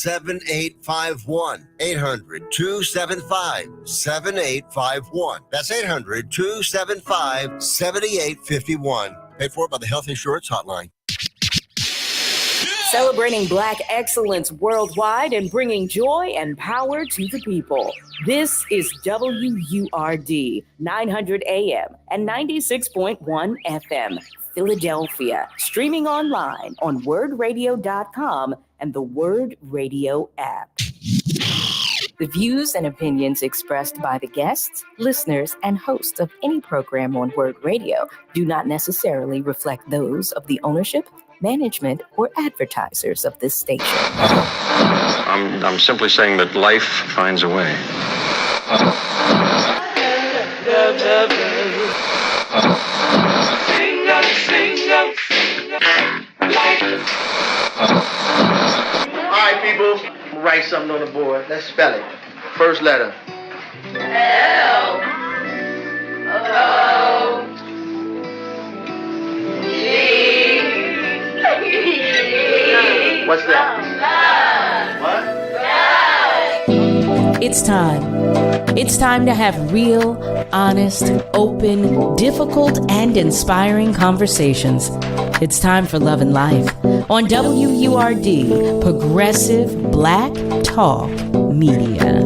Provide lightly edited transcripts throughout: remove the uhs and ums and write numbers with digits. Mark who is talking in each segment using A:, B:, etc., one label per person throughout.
A: 800-275-7851. 800-275-7851. That's 800-275-7851. Paid for by the Health Insurance Hotline.
B: Celebrating Black excellence worldwide and bringing joy and power to the people. This is WURD 900 AM and 96.1 FM, Philadelphia. Streaming online on wordradio.com and the Word Radio app. The views and opinions expressed by the guests, listeners, and hosts of any program on Word Radio do not necessarily reflect those of the ownership, management, or advertisers of this station.
C: I'm simply saying that life finds a way.
D: All right, people, write something on the board. Let's spell it. First letter.
E: L O G.
D: What's that? What?
B: It's time. It's time to have real, honest, open, difficult, and inspiring conversations. It's time for Love and Life on WURD, Progressive Black Talk Media.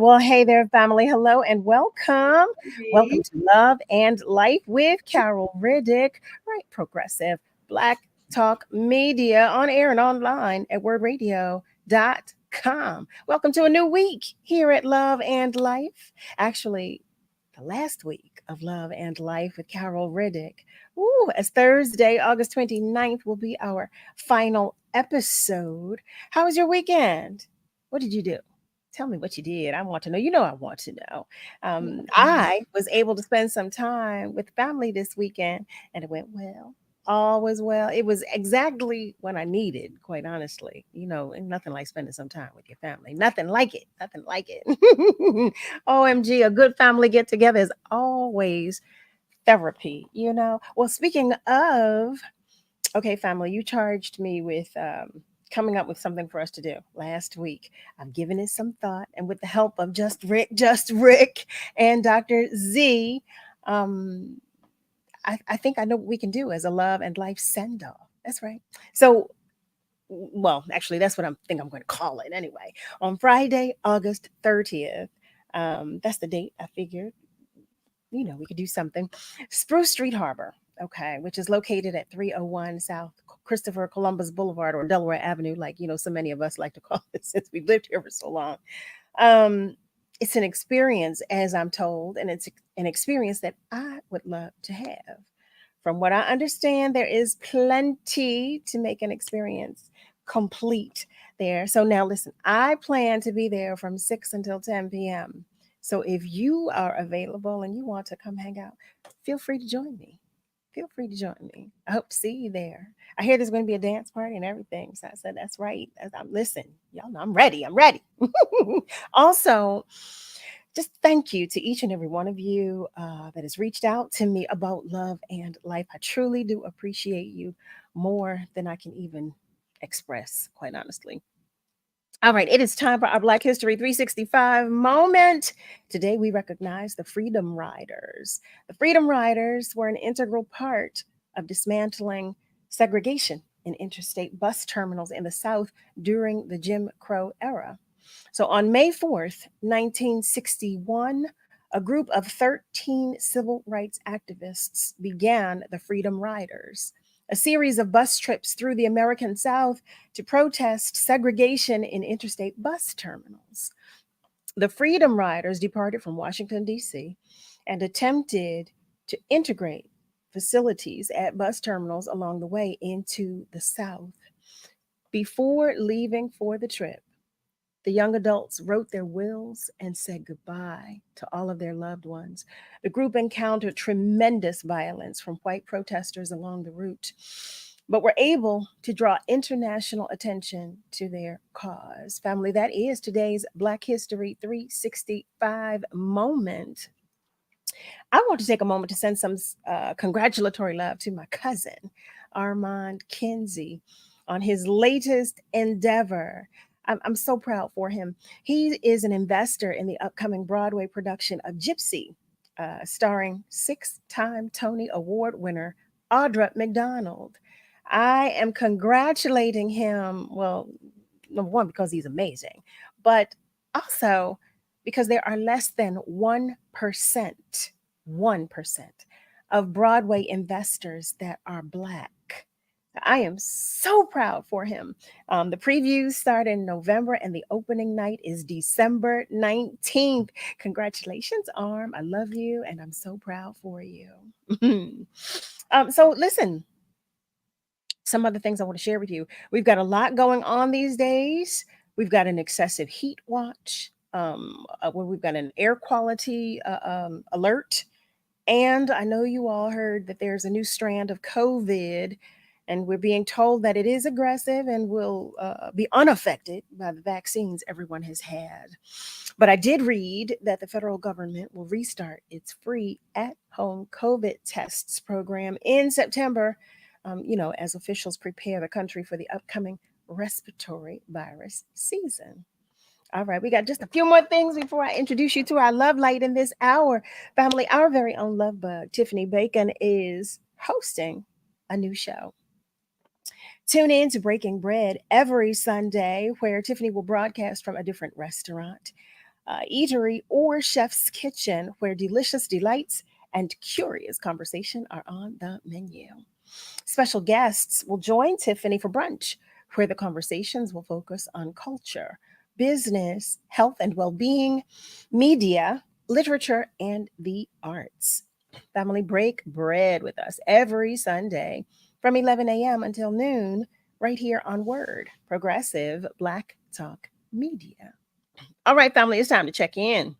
F: Well, hey there, family. Hello and welcome. Welcome to Love and Life with Carol Riddick, right? Progressive Black Talk Media on air and online at wordradio.com. Welcome to a new week here at Love and Life. Actually, the last week of Love and Life with Carol Riddick. Ooh, as Thursday, August 29th will be our final episode. How was your weekend? What did you do? Tell me what you did. I want to know. You know I want to know. I was able to spend some time with family this weekend, and it went well. All was well. It was exactly what I needed, quite honestly. You know, and nothing like spending some time with your family. Nothing like it. Nothing like it. OMG, a good family get together is always therapy, you know. Well, speaking of, okay, family, you charged me with coming up with something for us to do last week. I've given it some thought, and with the help of Just Rick, and Dr. Z, I think I know what we can do as a Love and Life send-off. That's right. So, well, actually, that's what I think I'm going to call it anyway. On Friday, August 30th, that's the date I figured, you know, we could do something. Spruce Street Harbor, okay, which is located at 301 South Christopher Columbus Boulevard, or Delaware Avenue, like, you know, so many of us like to call it since we've lived here for so long. It's an experience, as I'm told, and it's an experience that I would love to have. From what I understand, there is plenty to make an experience complete there. So now listen, I plan to be there from 6 until 10 p.m. So if you are available and you want to come hang out, feel free to join me. Feel free to join me. I hope to see you there. I hear there's going to be a dance party and everything. So I said, that's right. Listen, y'all know I'm ready. I'm ready. Also, just thank you to each and every one of you that has reached out to me about Love and Life. I truly do appreciate you more than I can even express, quite honestly. All right, it is time for our Black History 365 moment. Today, we recognize the Freedom Riders. The Freedom Riders were an integral part of dismantling segregation in interstate bus terminals in the South during the Jim Crow era. So on May 4th, 1961, a group of 13 civil rights activists began the Freedom Riders, a series of bus trips through the American South to protest segregation in interstate bus terminals. The Freedom Riders departed from Washington, D.C., and attempted to integrate facilities at bus terminals along the way into the South. Before leaving for the trip, the young adults wrote their wills and said goodbye to all of their loved ones. The group encountered tremendous violence from white protesters along the route, but were able to draw international attention to their cause. Family, that is today's Black History 365 moment. I want to take a moment to send some congratulatory love to my cousin, Armand Kinsey, on his latest endeavor. I'm so proud for him. He is an investor in the upcoming Broadway production of Gypsy, starring six-time Tony Award winner Audra McDonald. I am congratulating him. Well, number one, because he's amazing, but also because there are less than 1% of Broadway investors that are Black. I am so proud for him. The previews start in November and the opening night is December 19th. Congratulations, Arm. I love you and I'm so proud for you. So listen, some other things I want to share with you. We've got a lot going on these days. We've got an excessive heat watch. Where we've got an air quality alert. And I know you all heard that there's a new strand of COVID, and we're being told that it is aggressive and will be unaffected by the vaccines everyone has had. But I did read that the federal government will restart its free at-home COVID tests program in September, as officials prepare the country for the upcoming respiratory virus season. All right, we got just a few more things before I introduce you to our love light in this hour. Family, our very own love bug, Tiffany Bacon, is hosting a new show. Tune in to Breaking Bread every Sunday, where Tiffany will broadcast from a different restaurant, eatery, or chef's kitchen, where delicious delights and curious conversation are on the menu. Special guests will join Tiffany for brunch, where the conversations will focus on culture, business, health and well-being, media, literature, and the arts. Family, break bread with us every Sunday from 11 a.m. until noon, right here on Word, Progressive Black Talk Media. All right, family, it's time to check in.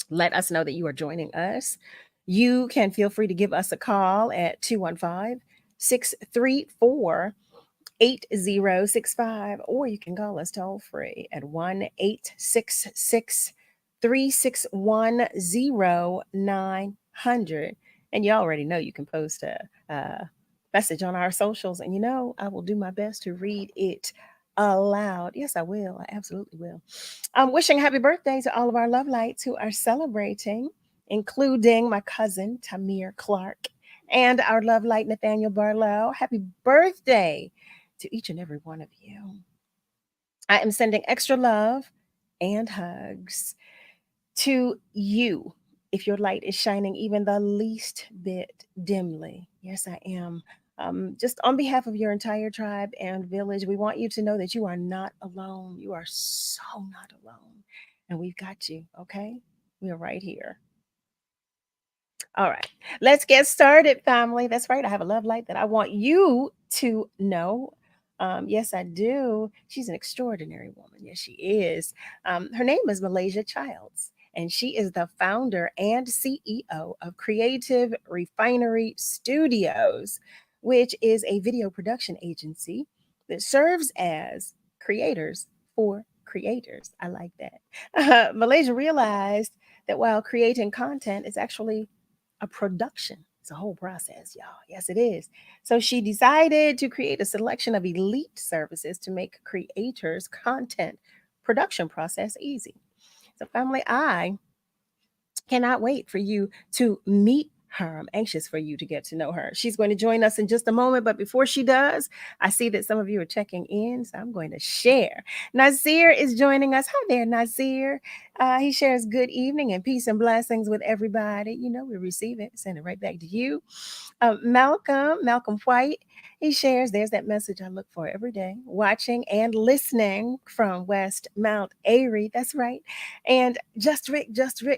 F: Let us know that you are joining us. You can feel free to give us a call at 215-634-8065, or you can call us toll free at 1-866-361-0900. And you already know you can post a message on our socials, and I will do my best to read it aloud. Yes, I will. I absolutely will. I'm wishing happy birthday to all of our love lights who are celebrating, including my cousin Tamir Clark and our love light Nathaniel Barlow. Happy birthday to each and every one of you. I am sending extra love and hugs to you if your light is shining even the least bit dimly. Yes, I am. Just on behalf of your entire tribe and village, we want you to know that you are not alone. You are so not alone. And we've got you, okay? We are right here. All right, let's get started, family. That's right. I have a love light that I want you to know. Yes, I do. She's an extraordinary woman. Yes, she is. Her name is Maylasia Childs, and she is the founder and CEO of Creative Refinery Studios, which is a video production agency that serves as creators for creators. I like that. Maylasia realized that while creating content is actually a production. It's a whole process, y'all. Yes, it is. So she decided to create a selection of elite services to make creators' content production process easy. So family, I cannot wait for you to meet her. I'm anxious for you to get to know her. She's going to join us in just a moment, but before she does, I see that some of you are checking in, so I'm going to share. Nazir is joining us. Hi there, Nazir. He shares good evening and peace and blessings with everybody. We receive it, send it right back to you. Malcolm White, he shares, there's that message I look for every day, watching and listening from West Mount Airy. That's right. And Just Rick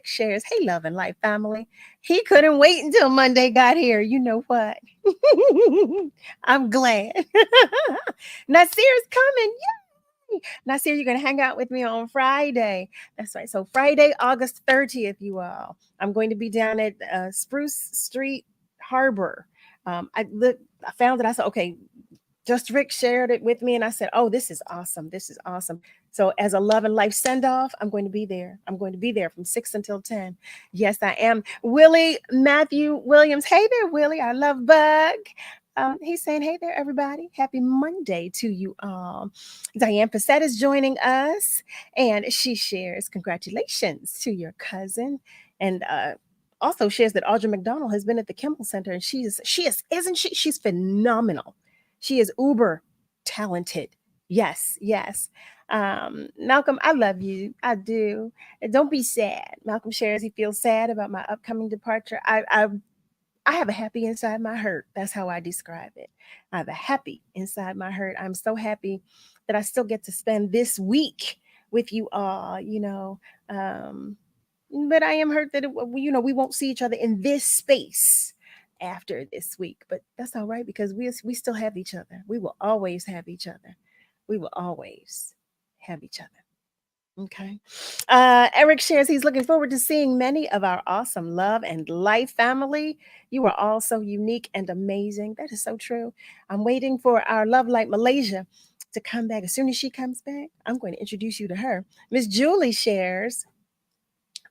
F: shares, hey, love and life family. He couldn't wait until Monday got here. You know what? I'm glad. Nasir's coming. Yay! Nasir, you're going to hang out with me on Friday. That's right. So Friday, August 30th, you all. I'm going to be down at Spruce Street Harbor. I found it. I said, okay, just Rick shared it with me, and I said, "Oh, this is awesome! This is awesome!" So, as a love and life send off, I'm going to be there. I'm going to be there from 6 until 10. Yes, I am. Willie Matthew Williams. Hey there, Willie. I love Bug. He's saying, "Hey there, everybody. Happy Monday to you all." Diane Passette is joining us, and she shares congratulations to your cousin, and also shares that Audra McDonald has been at the Kimball Center, and isn't she? She's phenomenal. She is uber talented. Yes, yes. Malcolm, I love you. I do. And don't be sad. Malcolm shares he feels sad about my upcoming departure. I have a happy inside my hurt. That's how I describe it. I have a happy inside my hurt. I'm so happy that I still get to spend this week with you all, but I am hurt that, we won't see each other in this space after this week, but that's all right because we still have each other. We will always have each other. We will always have each other. Okay. Eric shares he's looking forward to seeing many of our awesome love and life family. You are all so unique and amazing. That is so true. I'm waiting for our love light Maylasia to come back. As soon as she comes back, I'm going to introduce you to her. Miss Julie shares,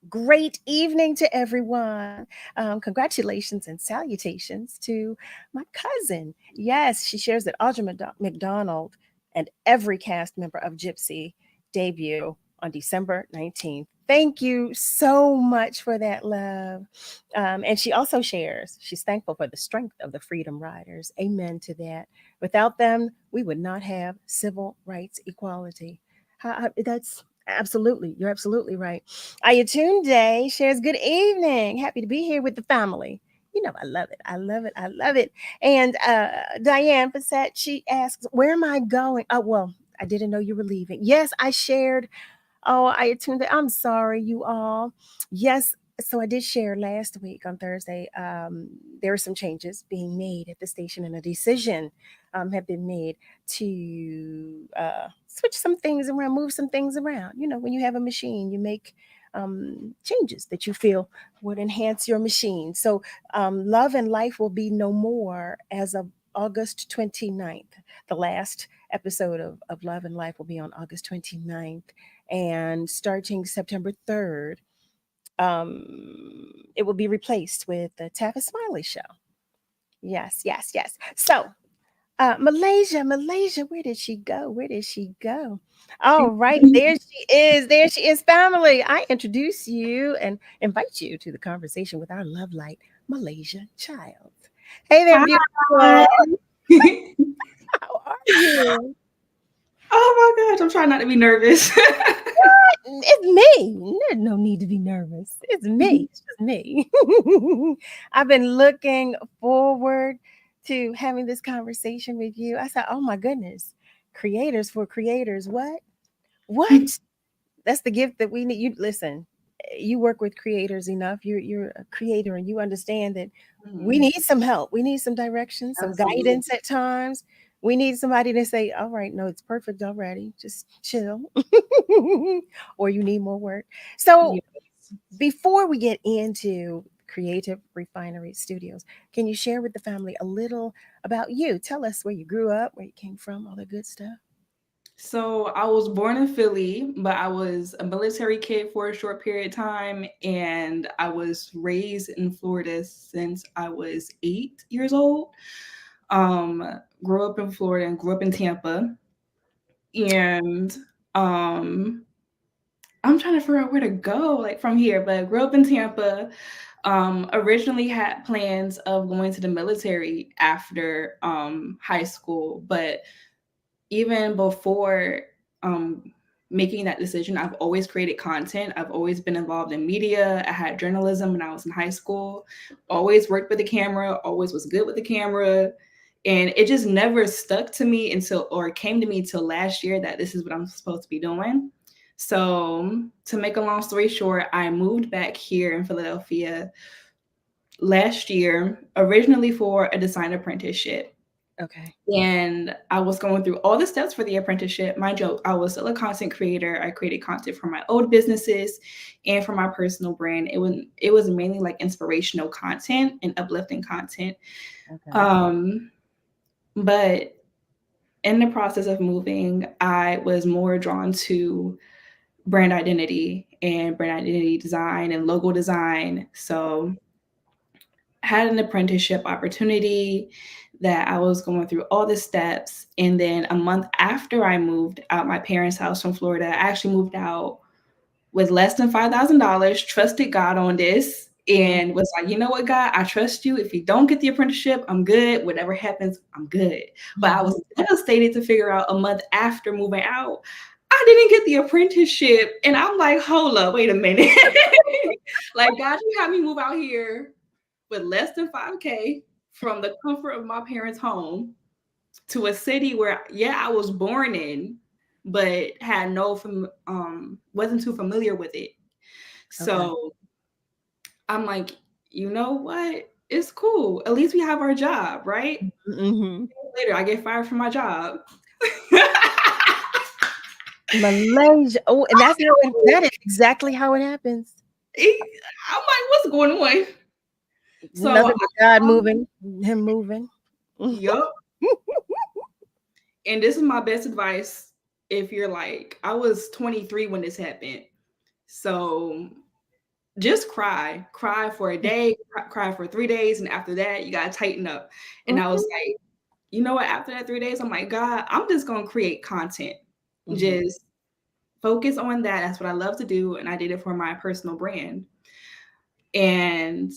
F: great evening to everyone. Congratulations and salutations to my cousin. Yes, she shares that Audra McDonald and every cast member of Gypsy debut on December 19th. Thank you so much for that love. And she also shares she's thankful for the strength of the Freedom Riders. Amen to that. Without them, we would not have civil rights equality. That's absolutely, you're absolutely right. Ayatune Day shares good evening. Happy to be here with the family. I love it. I love it. I love it. And Diane Passette, she asks, where am I going? Oh, well, I didn't know you were leaving. Yes, I shared. Oh, Ayatune Day. I'm sorry, you all. Yes. So I did share last week on Thursday. There are some changes being made at the station, and a decision have been made to switch some things around, move some things around. When you have a machine, you make changes that you feel would enhance your machine. So Love and Life will be no more as of August 29th. The last episode of Love and Life will be on August 29th. And starting September 3rd, it will be replaced with the Taffy Smiley Show. Yes, yes, yes. So, Maylasia, where did she go? Where did she go? All right, there she is. There she is, family. I introduce you and invite you to the conversation with our love light, Maylasia Child. Hey there, beautiful. How are you?
G: Oh my gosh, I'm trying not to be nervous.
F: It's me. There's no need to be nervous. It's me. It's just me. I've been looking forward to having this conversation with you. I said, oh my goodness, creators for creators. What? That's the gift that we need. You listen, you work with creators enough. You're a creator and you understand that we need some help. We need some direction, some guidance at times. We need somebody to say, all right, no, it's perfect already. Just chill. Or you need more work. So before we get into Creative Refinery Studios, can you share with the family a little about you? Tell us where you grew up, where you came from, all the good stuff.
G: So I was born in Philly, but I was a military kid for a short period of time, and I was raised in Florida since I was 8 years old. Grew up in Florida and grew up in Tampa. And I'm trying to figure out where to go from here, but grew up in Tampa. Originally had plans of going to the military after high school, but even before making that decision, I've always created content. I've always been involved in media. I had journalism when I was in high school, always worked with the camera, always was good with the camera. And it just never stuck to me came to me till last year that this is what I'm supposed to be doing. So to make a long story short, I moved back here in Philadelphia last year, originally for a design apprenticeship.
F: Okay.
G: And I was going through all the steps for the apprenticeship. Mind you, I was still a content creator. I created content for my old businesses and for my personal brand. It was mainly like inspirational content and uplifting content.
F: Okay.
G: But in the process of moving, I was more drawn to brand identity and brand identity design and logo design. So had an apprenticeship opportunity that I was going through all the steps. And then a month after I moved out my parents' house from Florida, I actually moved out with less than $5,000, trusted God on this, and was like, you know what, God, I trust you. If you don't get the apprenticeship, I'm good. Whatever happens, I'm good. But I was devastated to figure out a month after moving out, I didn't get the apprenticeship. And I'm like, hold up, wait a minute. Like, God, you had me move out here with less than 5K from the comfort of my parents' home to a city where, yeah, I was born in, but had wasn't too familiar with it. So I'm like, you know what? It's cool. At least we have our job, right?
F: Mm-hmm.
G: Later, I get fired from my job.
F: Malaysia. Oh, and that is exactly how it happens.
G: I'm like, what's going on? So
F: Nothing but God moving, him moving.
G: Yup. And this is my best advice. If you're like, I was 23 when this happened. So just cry for a day, cry for 3 days. And after that, you got to tighten up. And I was like, you know what? After that 3 days, I'm like, God, I'm just going to create content. Just focus on that. That's what I love to do. And I did it for my personal brand. And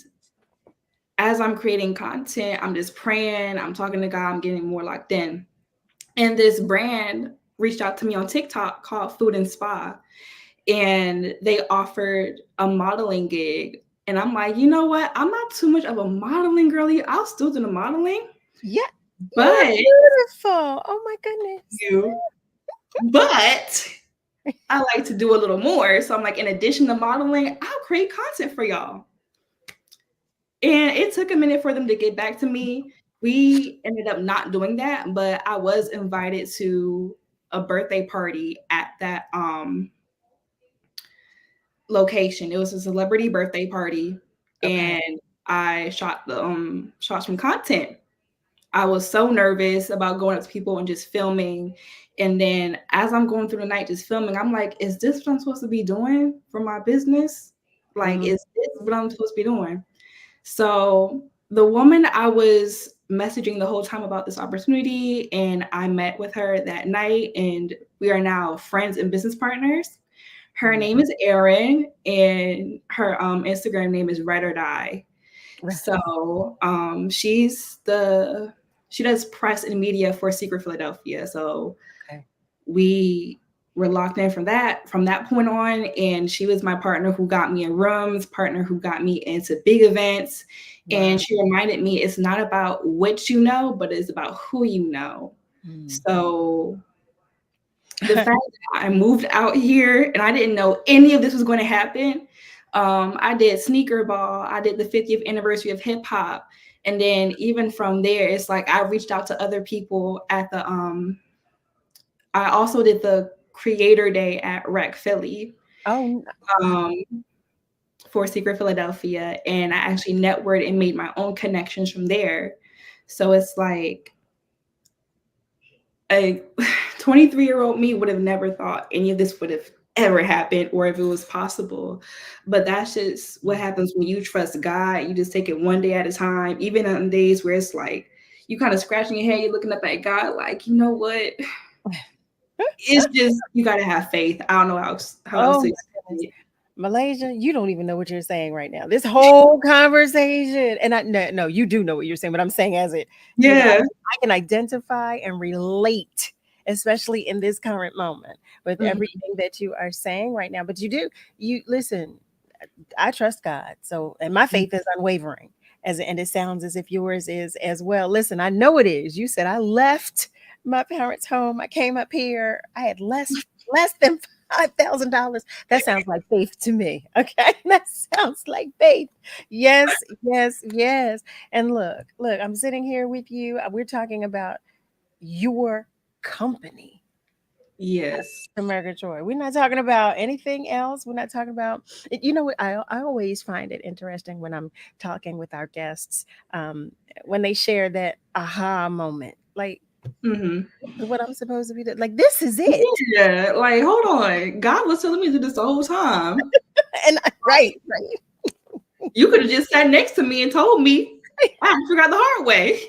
G: as I'm creating content, I'm just praying, I'm talking to God, I'm getting more locked in. And this brand reached out to me on TikTok called Food and Spa. And they offered a modeling gig. And I'm like, you know what? I'm not too much of a modeling girly. I'll still do the modeling.
F: Yeah.
G: But
F: beautiful. Oh my goodness.
G: But I like to do a little more. So I'm like, in addition to modeling, I'll create content for y'all. And it took a minute for them to get back to me. We ended up not doing that, but I was invited to a birthday party at that location. It was a celebrity birthday party, and I shot some content. I was so nervous about going up to people and just filming. And then as I'm going through the night just filming, I'm like, is this what I'm supposed to be doing for my business? Like, is this what I'm supposed to be doing? So the woman I was messaging the whole time about this opportunity, and I met with her that night, and we are now friends and business partners. Her name is Erin, and her Instagram name is Ride or Die. So she does press and media for Secret Philadelphia. So we were locked in from that point on, and she was my partner who got me in rooms, partner who got me into big events. And she reminded me it's not about what you know, but it's about who you know. So the fact that I moved out here and I didn't know any of this was going to happen. I did Sneaker Ball. I did the 50th anniversary of hip hop. And then even from there, it's like I reached out to other people at the I also did the Creator Day at Rec Philly. For Secret Philadelphia. And I actually networked and made my own connections from there. So it's like a 23-year-old me would have never thought any of this would have ever happened or if it was possible. But that's just what happens when you trust God. You just take it one day at a time, even on days where it's like you kind of scratching your head, you're looking up at God like, you know what? It's just, you got to have faith. I don't know how else to explain it.
F: Malaysia, you don't even know what you're saying right now. This whole conversation, and no, you do know what you're saying, but I'm saying as it, I can identify and relate, especially in this current moment, with everything that you are saying right now. But you listen. I trust God, so and my faith is unwavering, and it sounds as if yours is as well. Listen, I know it is. You said I left my parents' home. I came up here. I had less than $5,000. That sounds like faith to me. Okay. That sounds like faith. Yes, yes, yes. And look, I'm sitting here with you. We're talking about your company.
G: Yes.
F: America Joy. We're not talking about anything else. We're not talking about you know what I always find it interesting when I'm talking with our guests, when they share that aha moment. Like
G: Mm-hmm.
F: what I'm supposed to be doing. Like this is it.
G: Yeah, like hold on. God was telling me to do this the whole time.
F: And right.
G: You could have just sat next to me and told me. I forgot the hard way.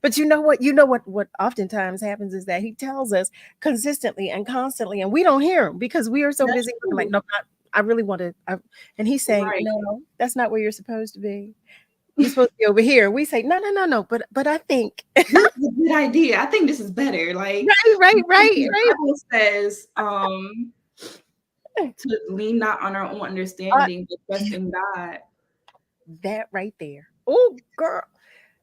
F: But you know what oftentimes happens is that he tells us consistently and constantly, and we don't hear him because we are so
G: That's
F: busy.
G: true.
F: Like, no, I really want to. And he's saying,
G: Right.
F: no, that's not where you're supposed to be. You're supposed to be over here. We say, no. But I think
G: this is a good idea. I think this is better. Like
F: right.
G: The Bible says to lean not on our own understanding, but trust in God.
F: That right there. Oh, girl.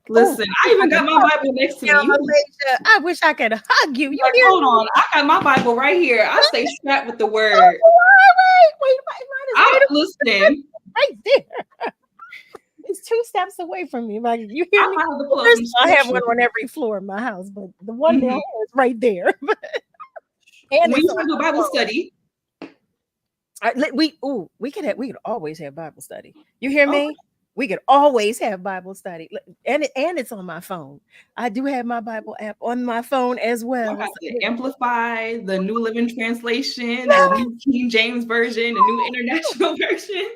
G: Listen, I even got my Bible next to me.
F: Maylasia, I wish I could hug you.
G: Like, hold on, I got my Bible right here. I stay strapped with the word.
F: Wait,
G: I listen
F: right there. It's 2 steps away from me. Like you hear me? I have one on every floor in my house, but the one there is right there.
G: And when you do a Bible study,
F: we could always have Bible study. You hear me? We could always have Bible study, and it's on my phone. I do have my Bible app on my phone as well.
G: I got the Amplify, the New Living Translation, the New King James Version, the New International Version.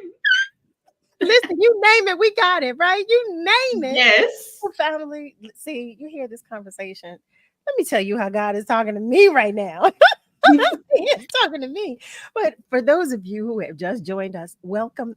F: Listen, you name it, we got it, right? You name it.
G: Yes.
F: Family, see, you hear this conversation. Let me tell you how God is talking to me right now. He's talking to me. But for those of you who have just joined us, welcome.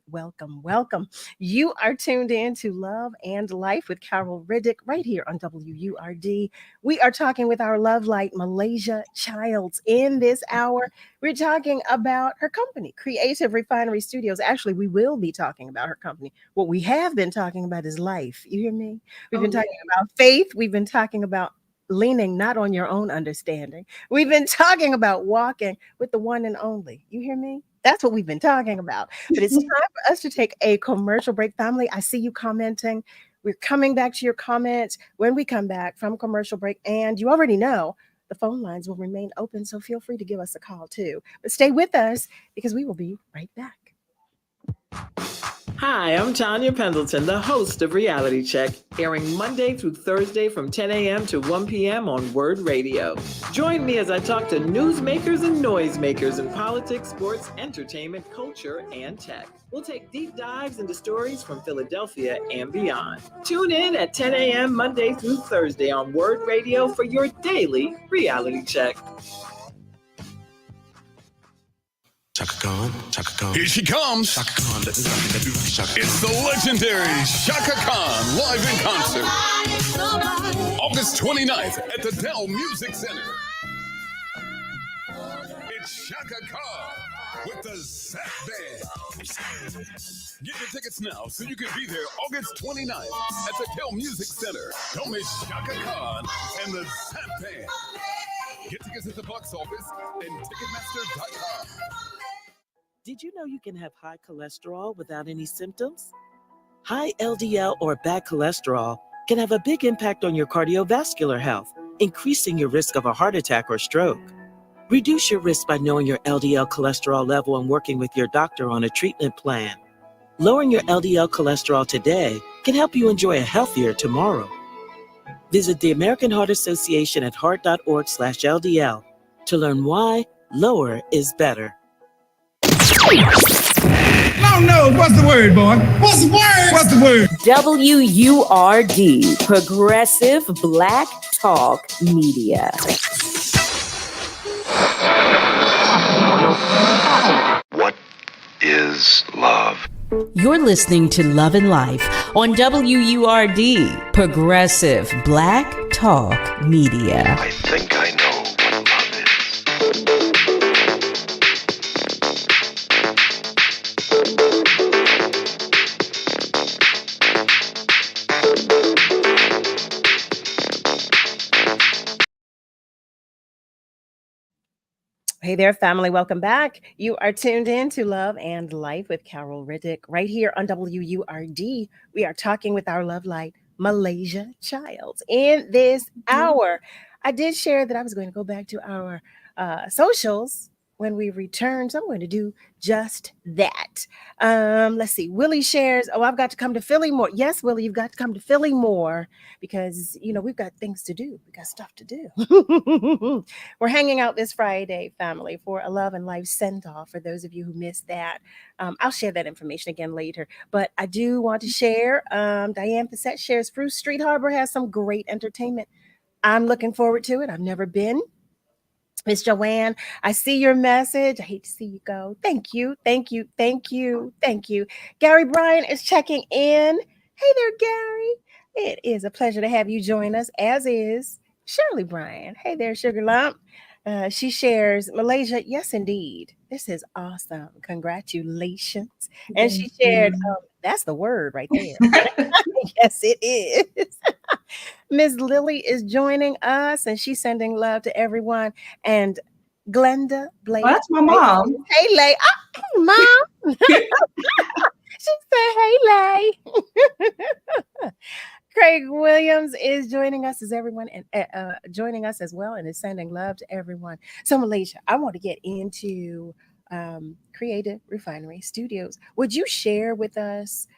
F: You are tuned in to Love and Life with Carol Riddick right here on WURD. We are talking with our love light, Maylasia Childs. In this hour, we're talking about her company, Creative Refinery Studios. Actually, we will be talking about her company. What we have been talking about is life. You hear me? We've been talking about faith. We've been talking about leaning not on your own understanding. We've been talking about walking with the one and only. You hear me? That's what we've been talking about. But it's time for us to take a commercial break. Family, I see you commenting. We're coming back to your comments when we come back from commercial break. And you already know the phone lines will remain open, so feel free to give us a call too. But stay with us because we will be right back.
H: Hi, I'm Tanya Pendleton, the host of Reality Check, airing Monday through Thursday from 10 a.m. to 1 p.m. on Word Radio. Join me as I talk to newsmakers and noisemakers in politics, sports, entertainment, culture, and tech. We'll take deep dives into stories from Philadelphia and beyond. Tune in at 10 a.m. Monday through Thursday on Word Radio for your daily Reality Check.
I: Chaka Khan.
J: Here she comes.
I: Chaka Khan.
J: It's the legendary Chaka Khan live in concert. August 29th at the Dell Music Center. It's Chaka Khan with the Zap Band. Get your tickets now so you can be there August 29th at the Dell Music Center. Don't miss Chaka Khan and the Zap Band. Get tickets at the box office and Ticketmaster.com.
H: Did you know you can have high cholesterol without any symptoms? High LDL or bad cholesterol can have a big impact on your cardiovascular health, increasing your risk of a heart attack or stroke. Reduce your risk by knowing your LDL cholesterol level and working with your doctor on a treatment plan. Lowering your LDL cholesterol today can help you enjoy a healthier tomorrow. Visit the American Heart Association at heart.org/LDL to learn why lower is better.
K: No, what's the word, boy? What's the word?
B: WURD, Progressive Black Talk Media.
C: What is love?
B: You're listening to Love and Life on WURD, Progressive Black Talk Media.
C: I think I know what love is.
F: Hey there, family. Welcome back. You are tuned in to Love and Life with Carol Riddick right here on WURD. We are talking with our love light, Maylasia Childs, in this hour. I did share that I was going to go back to our socials when we return, so I'm going to do just that. Let's see. Willie shares, oh, I've got to come to Philly more. Yes, Willie, you've got to come to Philly more because, we've got things to do. We got stuff to do. We're hanging out this Friday, family, for a Love and Life send-off for those of you who missed that. I'll share that information again later. But I do want to share, Diane Passette shares Spruce Street Harbor has some great entertainment. I'm looking forward to it. I've never been. Miss Joanne, I see your message. I hate to see you go. Thank you. Thank you. Thank you. Thank you. Gary Bryan is checking in. Hey there, Gary. It is a pleasure to have you join us, as is Shirley Bryan. Hey there, Sugar Lump. She shares Maylasia. Yes, indeed. This is awesome. Congratulations. And she shared, that's the word right there. Yes, it is. Miss Lily is joining us and she's sending love to everyone. And Glenda Blake.
G: Oh, that's my mom.
F: Hey, Lay. Oh, Mom. She said, hey, Lay. Craig Williams is joining us as everyone and joining us as well and is sending love to everyone. So, Maylasia, I want to get into Creative Refinery Studios. Would you share with us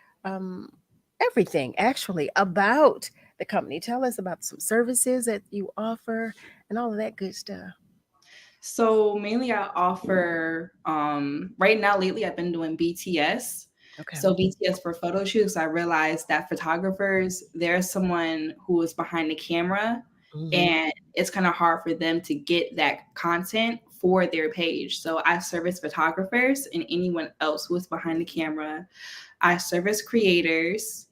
F: everything actually about the company? Tell us about some services that you offer and all of that good stuff.
G: So mainly I offer right now lately I've been doing BTS.
F: Okay.
G: So BTS for photo shoots. I realized that photographers, there's someone who is behind the camera and it's kind of hard for them to get that content for their page. So I service photographers and anyone else who is behind the camera. I service creators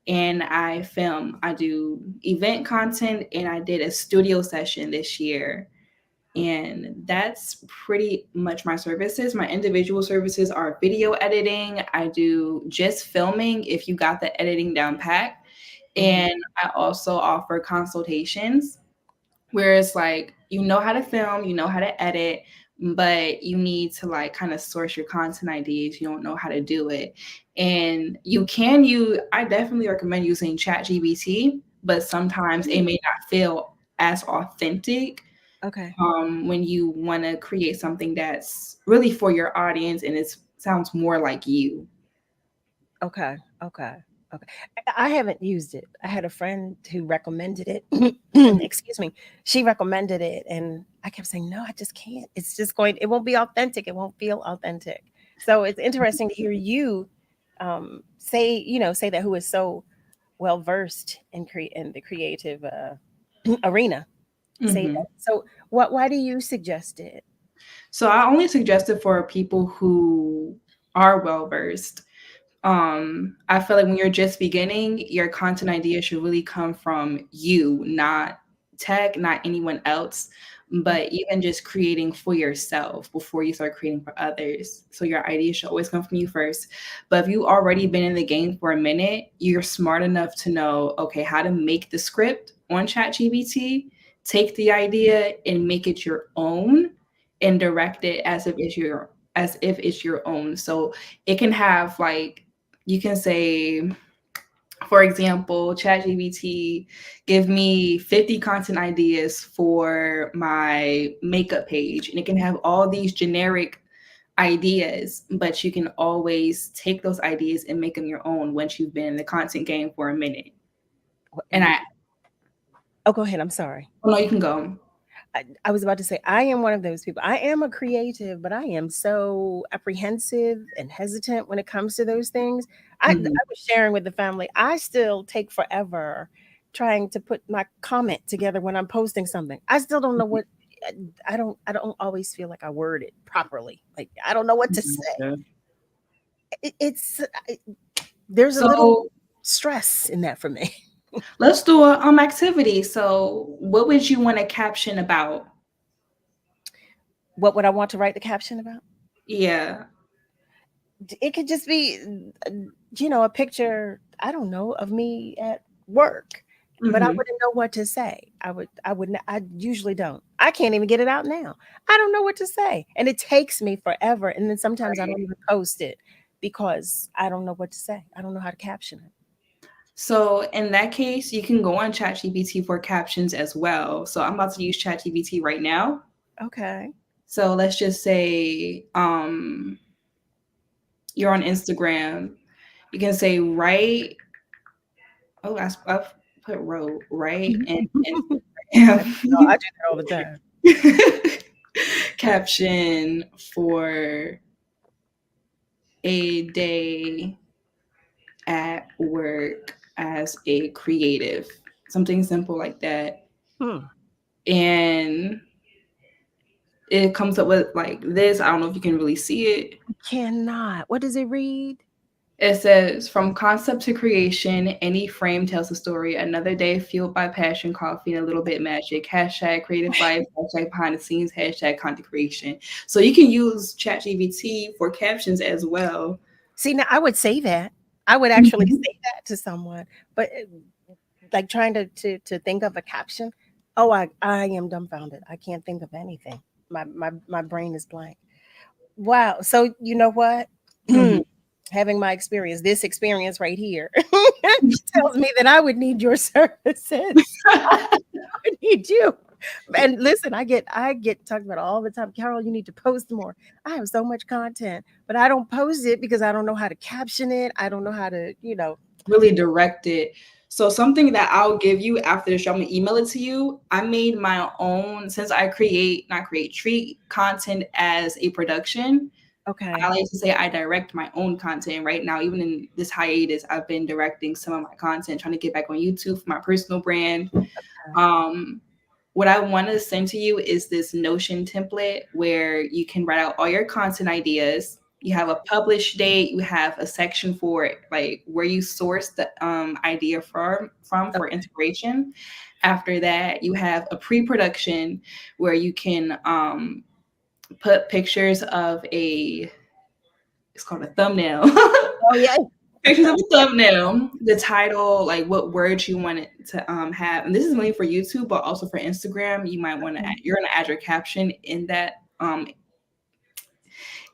G: and I film. I do event content and I did a studio session this year. And that's pretty much my services. My individual services are video editing. I do just filming if you got the editing down pat. And I also offer consultations where it's like, you know how to film, you know how to edit, but you need to like kind of source your content ideas. You don't know how to do it. And I definitely recommend using ChatGPT, but sometimes it may not feel as authentic.
F: Okay.
G: When you want to create something that's really for your audience and it sounds more like you.
F: Okay. I haven't used it. I had a friend who recommended it. Excuse me. She recommended it and I kept saying, no, I just can't. It won't be authentic. It won't feel authentic. So it's interesting to hear you say that, who is so well versed in the creative arena. Say that. So why do you suggest it?
G: So I only suggest it for people who are well versed. I feel like when you're just beginning, your content idea should really come from you, not tech, not anyone else, but even just creating for yourself before you start creating for others. So your idea should always come from you first. But if you already been in the game for a minute, you're smart enough to know, okay, how to make the script on ChatGPT, take the idea and make it your own and direct it as if it's your own. So it can have like, you can say, for example, ChatGPT, give me 50 content ideas for my makeup page. And it can have all these generic ideas, but you can always take those ideas and make them your own once you've been in the content game for a minute.
F: Go ahead. I'm sorry.
G: Oh, no, you can go.
F: I was about to say, I am one of those people. I am a creative, but I am so apprehensive and hesitant when it comes to those things. I was sharing with the family, I still take forever trying to put my comment together when I'm posting something. I still don't know what, I don't always feel like I word it properly. Like, I don't know what to say. There's a little stress in that for me.
G: Let's do a activity. So what would you want to caption about?
F: What would I want to write the caption about?
G: Yeah.
F: It could just be, a picture, I don't know, of me at work. but I
G: Mhm.
F: wouldn't know what to say. I usually don't. I can't even get it out now. I don't know what to say. And it takes me forever. And then sometimes I
G: Right.
F: don't even post it because I don't know what to say. I don't know how to caption it.
G: So in that case, you can go on ChatGPT for captions as well. So I'm about to use ChatGPT right now.
F: Okay.
G: So let's just say you're on Instagram. You can say write. Oh, I've put wrote right and
F: I know, I
G: Instagram.
F: do that all the time.
G: Caption for a day at work as a creative. Something simple like that.
F: Hmm.
G: And it comes up with like this. I don't know if you can really see it.
F: I cannot. What does it read?
G: It says, from concept to creation, any frame tells a story. Another day fueled by passion, coffee, and a little bit magic. Hashtag creative life, hashtag behind the scenes, hashtag content creation. So you can use ChatGPT for captions as well.
F: See, now I would say that. I would actually
G: Mhm.
F: say that to someone, but like trying to think of a caption. Oh, I am dumbfounded. I can't think of anything. My brain is blank. Wow. So you know what?
G: Mhm.
F: Having this experience right here, tells me that I would need your services. I would need you. And listen, I get talked about all the time. Carol, you need to post more. I have so much content, but I don't post it because I don't know how to caption it. I don't know how to.
G: Really direct it. So something that I'll give you after the show, I'm gonna email it to you. I made my own since I treat content as a production. I
F: Okay.
G: like to say I direct my own content right now. Even in this hiatus, I've been directing some of my content, trying to get back on YouTube for my personal brand. Um, what I want to send to you is this Notion template where you can write out all your content ideas. You have a publish date. You have a section for it, like where you source the idea from for integration. After that, you have a pre-production where you can put pictures of a it's called a thumbnail.
F: Oh yeah.
G: Pictures of a thumbnail, the title, like what words you want it to have. And this is only for YouTube, but also for Instagram. You might want to you're gonna add your caption in that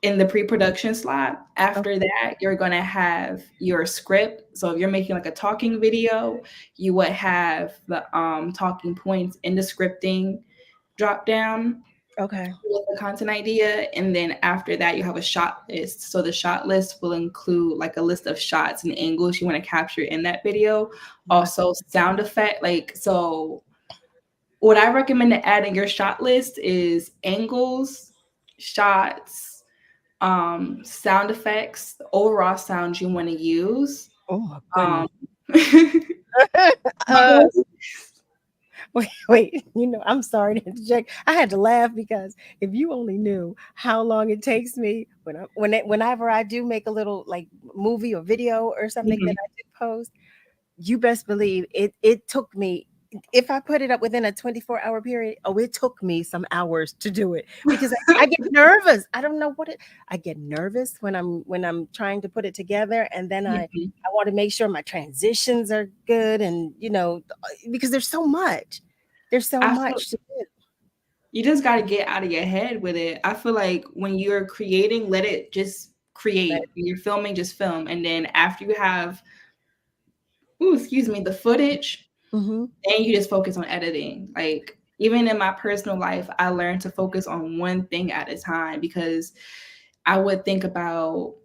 G: in the pre-production slot. After
F: Okay.
G: that, you're gonna have your script. So if you're making like a talking video, you would have the talking points in the scripting drop down
F: Okay.
G: with the content idea, and then after that you have a shot list. So the shot list will include like a list of shots and angles you want to capture in that video.
F: Right.
G: Also sound effect, like, so what I recommend to add in your shot list is angles, shots, sound effects, the overall sound you want to use.
F: Oh my
G: um
F: goodness. uh, wait. I'm sorry to interject. I had to laugh because if you only knew how long it takes me whenever I do make a little like movie or video or something that
G: Mhm.
F: I do post, you best believe it took me. If I put it up within a 24-hour period, oh, it took me some hours to do it because I get nervous. I don't know I get nervous when I'm trying to put it together, and then I
G: Mhm.
F: want to make sure my transitions are good, and because there's so
G: I feel
F: much to do.
G: you just got to get out of your head with it. I feel like when you're creating, let it just
F: But
G: create. When you're filming, just film. And then after you have, the footage,
F: hmm
G: then you just focus on editing. Like, even in my personal life, I learned to focus on one thing at a time because I would think about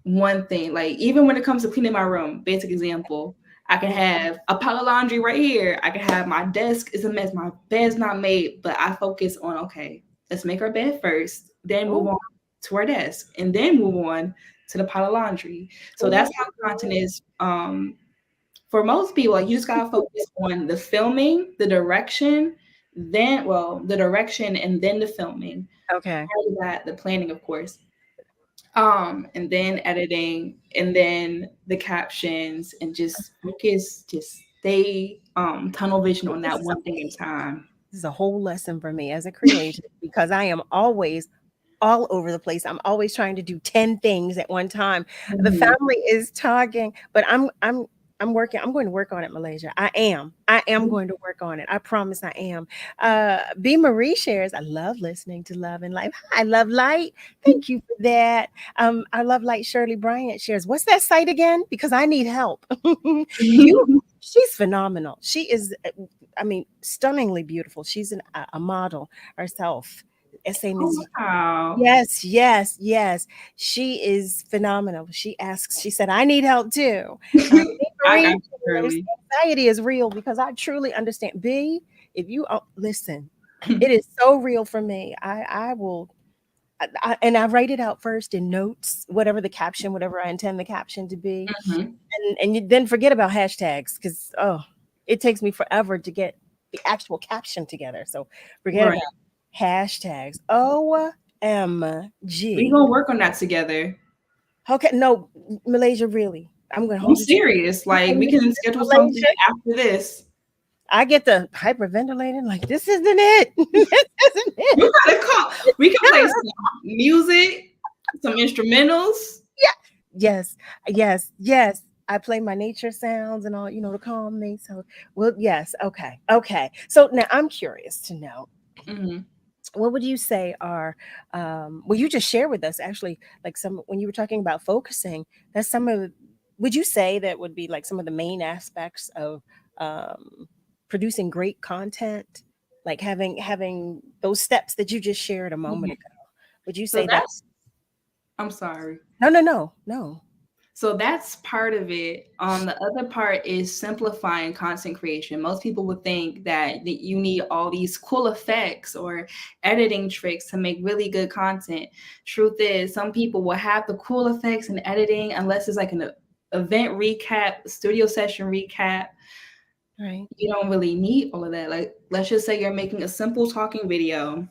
G: one thing. Like, even when it comes to cleaning my room, basic example, I can have a pile of laundry right here. I can have my desk is a mess. My bed's not made, but I focus on, okay, let's make our bed first, then move
F: oh,
G: on to our desk, and then move on to the pile of laundry. So that's
F: oh,
G: how content is for most people. Like, you just gotta focus on the filming, the direction, the direction and then the filming.
F: okay.
G: After that, the planning, of course, and then editing, and then the captions, and just focus, just stay tunnel vision on
F: This
G: that
F: is a
G: one thing at a time.
F: this is a whole lesson for me as a creative because I am always all over the place. I'm always trying to do 10 things at one time. The
G: Mhm.
F: family is talking, but I'm I'm working. I'm going to work on it, Malaysia. I am. I am going to work on it. I promise I am. B. Marie shares, I love listening to Love and Life. I love light. Thank you for that. I love light. Shirley Bryant shares, what's that site again? Because I need help. She's phenomenal. She is, I mean, stunningly beautiful. She's a model herself. Same as
G: Oh, wow.
F: yes, yes, yes. She is phenomenal. She asks, she said, I need help too.
G: I got
F: Marie,
G: you, Shirley.
F: anxiety is real because I truly understand. B, if you listen, it is so real for me. I will, and I write it out first in notes, whatever the caption, whatever I intend the caption to be, and you then forget about hashtags because it takes me forever to get the actual caption together. So forget
G: Right.
F: about hashtags.
G: We
F: OMG.
G: gonna work on that together.
F: Okay, no, Malaysia, really. I'm going to
G: I'm
F: hold you to
G: serious. Like, we can schedule something
F: Malaysia.
G: after this.
F: I get the hyperventilating, like, this isn't it. This isn't it.
G: You gotta call. We can play some music, some instrumentals.
F: Yeah. Yes, yes, yes. I play my nature sounds and all, to calm me. So, well, yes. Okay. Okay. So now I'm curious to know, what would you say are, well, you just share with us actually, like when you were talking about focusing, that's would you say that would be like some of the main aspects of producing great content, like having those steps that you just shared a moment ago? Would you say that's?
G: I'm sorry.
F: No.
G: So that's part of it. The other part is simplifying content creation. Most people would think that you need all these cool effects or editing tricks to make really good content. Truth is, some people will have the cool effects and editing unless it's like an event recap, studio session recap.
F: Right.
G: You don't really need all of that. Like, let's just say you're making a simple talking video.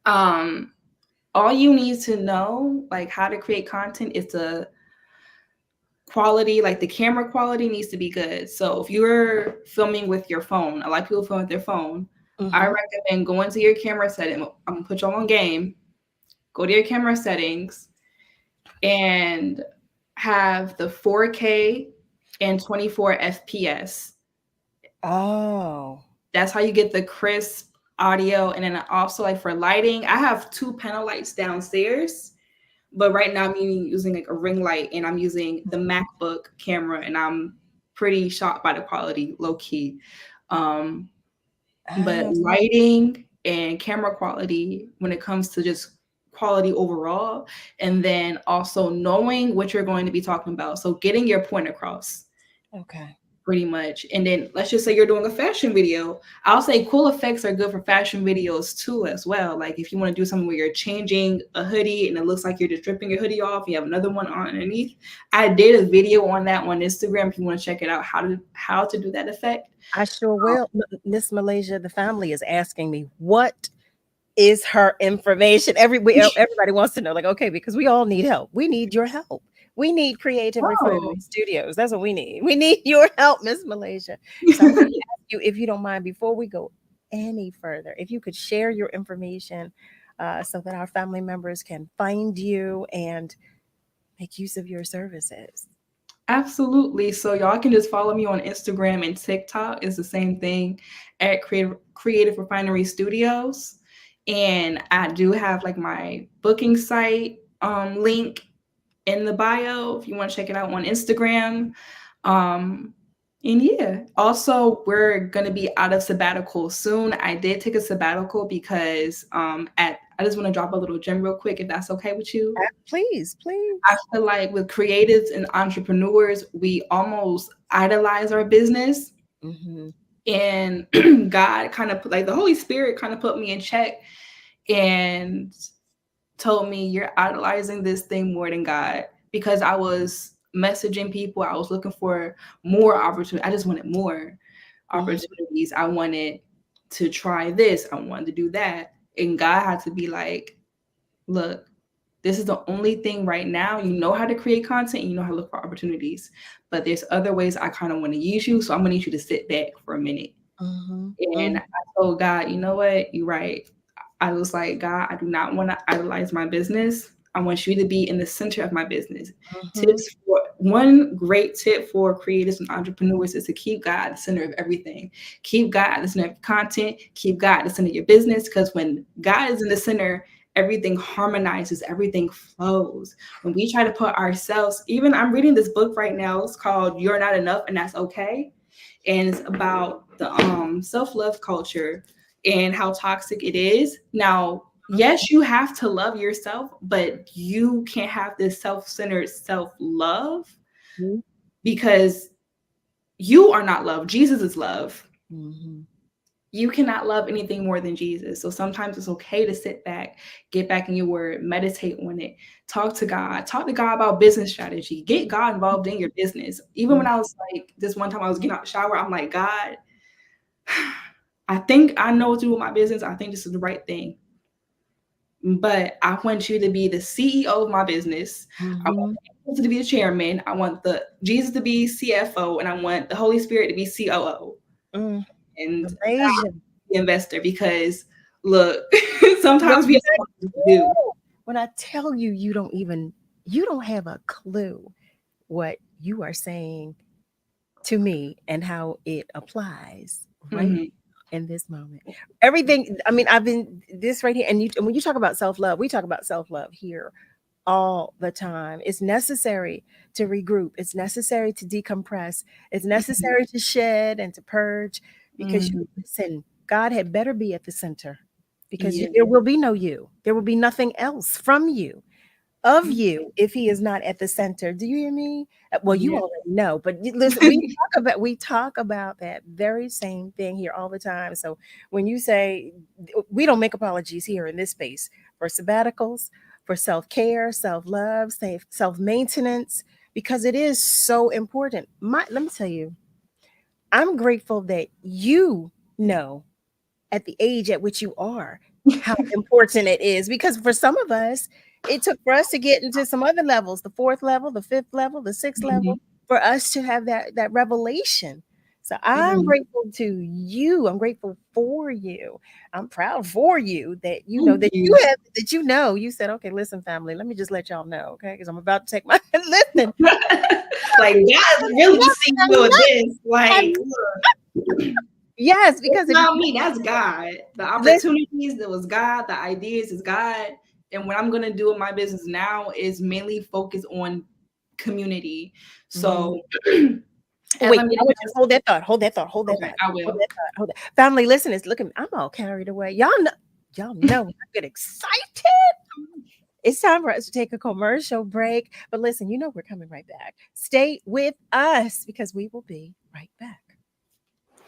G: All you need to know, like how to create content, is the quality, like the camera quality needs to be good. So if you're filming with your phone, a lot of people film with their phone. I recommend going to your camera setting. I'm gonna put you on game. Go to your camera settings and have the 4K and 24 FPS.
F: Oh.
G: That's how you get the crisp audio. And then also, like for lighting, I have 2 panel lights downstairs. But right now I'm using like a ring light, and I'm using the MacBook camera, and I'm pretty shocked by the quality, low key. But lighting and camera quality when it comes to just quality overall, and then also knowing what you're going to be talking about. So getting your point across.
F: Okay.
G: Pretty much. And then let's just say you're doing a fashion video. I'll say cool effects are good for fashion videos too as well. Like if you want to do something where you're changing a hoodie and it looks like you're just stripping your hoodie off, you have another one on underneath. I did a video on that on Instagram if you want to check it out, how to do that effect.
F: I sure will. Miss Malaysia, the family is asking me, what is her information? Everybody wants to know, like, okay, because we all need help. We need your help. We need Creative Refinery Studios. That's what we need. We need your help, Miss Malaysia. So I'm going to ask you, if you don't mind, before we go any further, if you could share your information so that our family members can find you and make use of your services.
G: Absolutely. So y'all can just follow me on Instagram and TikTok. It's the same thing at Creative Refinery Studios. And I do have like my booking site link in the bio if you want to check it out on Instagram. And yeah, also we're going to be out of sabbatical soon. I did take a sabbatical because I just want to drop a little gem real quick, if that's okay with you.
F: Please.
G: I feel like with creatives and entrepreneurs, we almost idolize our business. And God kind of the Holy Spirit kind of put me in check and told me, you're idolizing this thing more than God, because I was messaging people. I was looking for more opportunity. I just wanted more opportunities. I wanted to try this. I wanted to do that. And God had to be like, look, this is the only thing right now. You know how to create content and you know how to look for opportunities, but there's other ways I kind of want to use you. So I'm going to need you to sit back for a minute. And I told God, you know what? You're right. I was like, God, I do not want to idolize my business. I want you to be in the center of my business.
F: Mhm.
G: One great tip for creators and entrepreneurs is to keep God at the center of everything. Keep God at the center of content. Keep God at the center of your business. Because when God is in the center, everything harmonizes, everything flows. When we try to put ourselves, even I'm reading this book right now, it's called You're Not Enough and That's Okay. And it's about the self-love culture and how toxic it is. Now, yes, you have to love yourself, but you can't have this self-centered self-love because you are not love. Jesus is love.
F: Mhm.
G: You cannot love anything more than Jesus. So sometimes it's okay to sit back, get back in your word, meditate on it, talk to God about business strategy, get God involved in your business. Even when I was like, this one time I was getting out the shower, I'm like, God, I think I know what to do with my business. I think this is the right thing. But I want you to be the CEO of my business. I want Jesus to be the chairman. I want Jesus to be CFO, and I want the Holy Spirit to be COO. And
F: Amazing.
G: the investor, because look, sometimes we have to do.
F: When I tell you, you don't have a clue what you are saying to me and how it applies right in this moment. Everything, I mean, I've been this right here. And when you talk about self-love, we talk about self-love here all the time. It's necessary to regroup. It's necessary to decompress. It's necessary to shed and to purge because you listen, God had better be at the center because there will be no you. There will be nothing else from you, of you, if he is not at the center. Do you hear me? Well, you already know, but listen, we talk about that very same thing here all the time. So when you say we don't make apologies here in this space for sabbaticals, for self-care, self-love, self-maintenance, because it is so important. Let me tell you, I'm grateful that you know at the age at which you are how important it is, because for some of us it took for us to get into some other levels, the 4th level, the 5th level, the 6th level, for us to have that revelation. So I'm grateful to you. I'm grateful for you. I'm proud for you that you know that you said, okay, listen, family, let me just let y'all know, okay, because I'm about to take my listen.
G: Like, God really see you with this. Like,
F: yes, because
G: it's not me, that's God. The opportunities, that was God, the ideas is God. And what I'm gonna do in my business now is mainly focus on community. So
F: wait, I want you to hold that thought.
G: I will.
F: Hold that. Family, listen, look at me. I'm all carried away. Y'all know I get excited. It's time for us to take a commercial break. But listen, you know we're coming right back. Stay with us because we will be right back.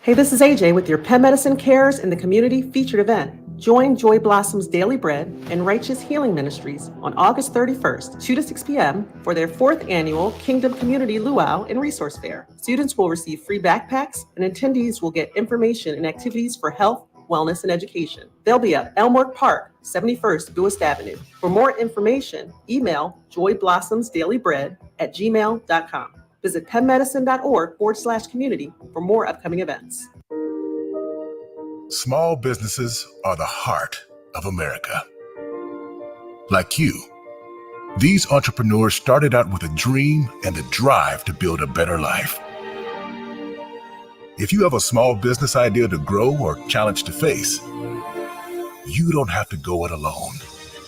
L: Hey, this is AJ with your Penn Medicine Cares in the Community featured event. Join Joy Blossom's Daily Bread and Righteous Healing Ministries on August 31st, 2 to 6 p.m. for their 4th annual Kingdom Community Luau and Resource Fair. Students will receive free backpacks and attendees will get information and activities for health, wellness, and education. They'll be at Elmore Park, 71st Buist Avenue. For more information, email joyblossoms.dailybread@gmail.com. Visit pennmedicine.org/community for more upcoming events.
J: Small businesses are the heart of America. Like you, these entrepreneurs started out with a dream and the drive to build a better life. If you have a small business idea to grow or challenge to face, you don't have to go it alone.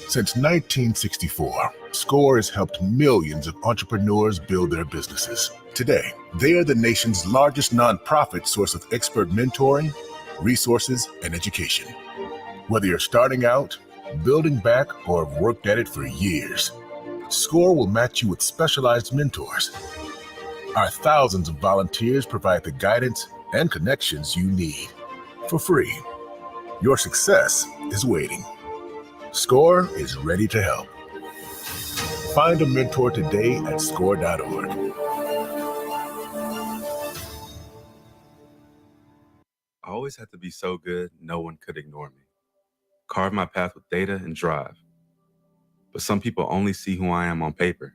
J: Since 1964, SCORE has helped millions of entrepreneurs build their businesses. Today, they are the nation's largest nonprofit source of expert mentoring, resources, and education. Whether you're starting out, building back, or have worked at it for years, SCORE will match you with specialized mentors. Our thousands of volunteers provide the guidance and connections you need for free. Your success is waiting. SCORE is ready to help. Find a mentor today at score.org.
M: I always had to be so good, no one could ignore me. Carve my path with data and drive. But some people only see who I am on paper.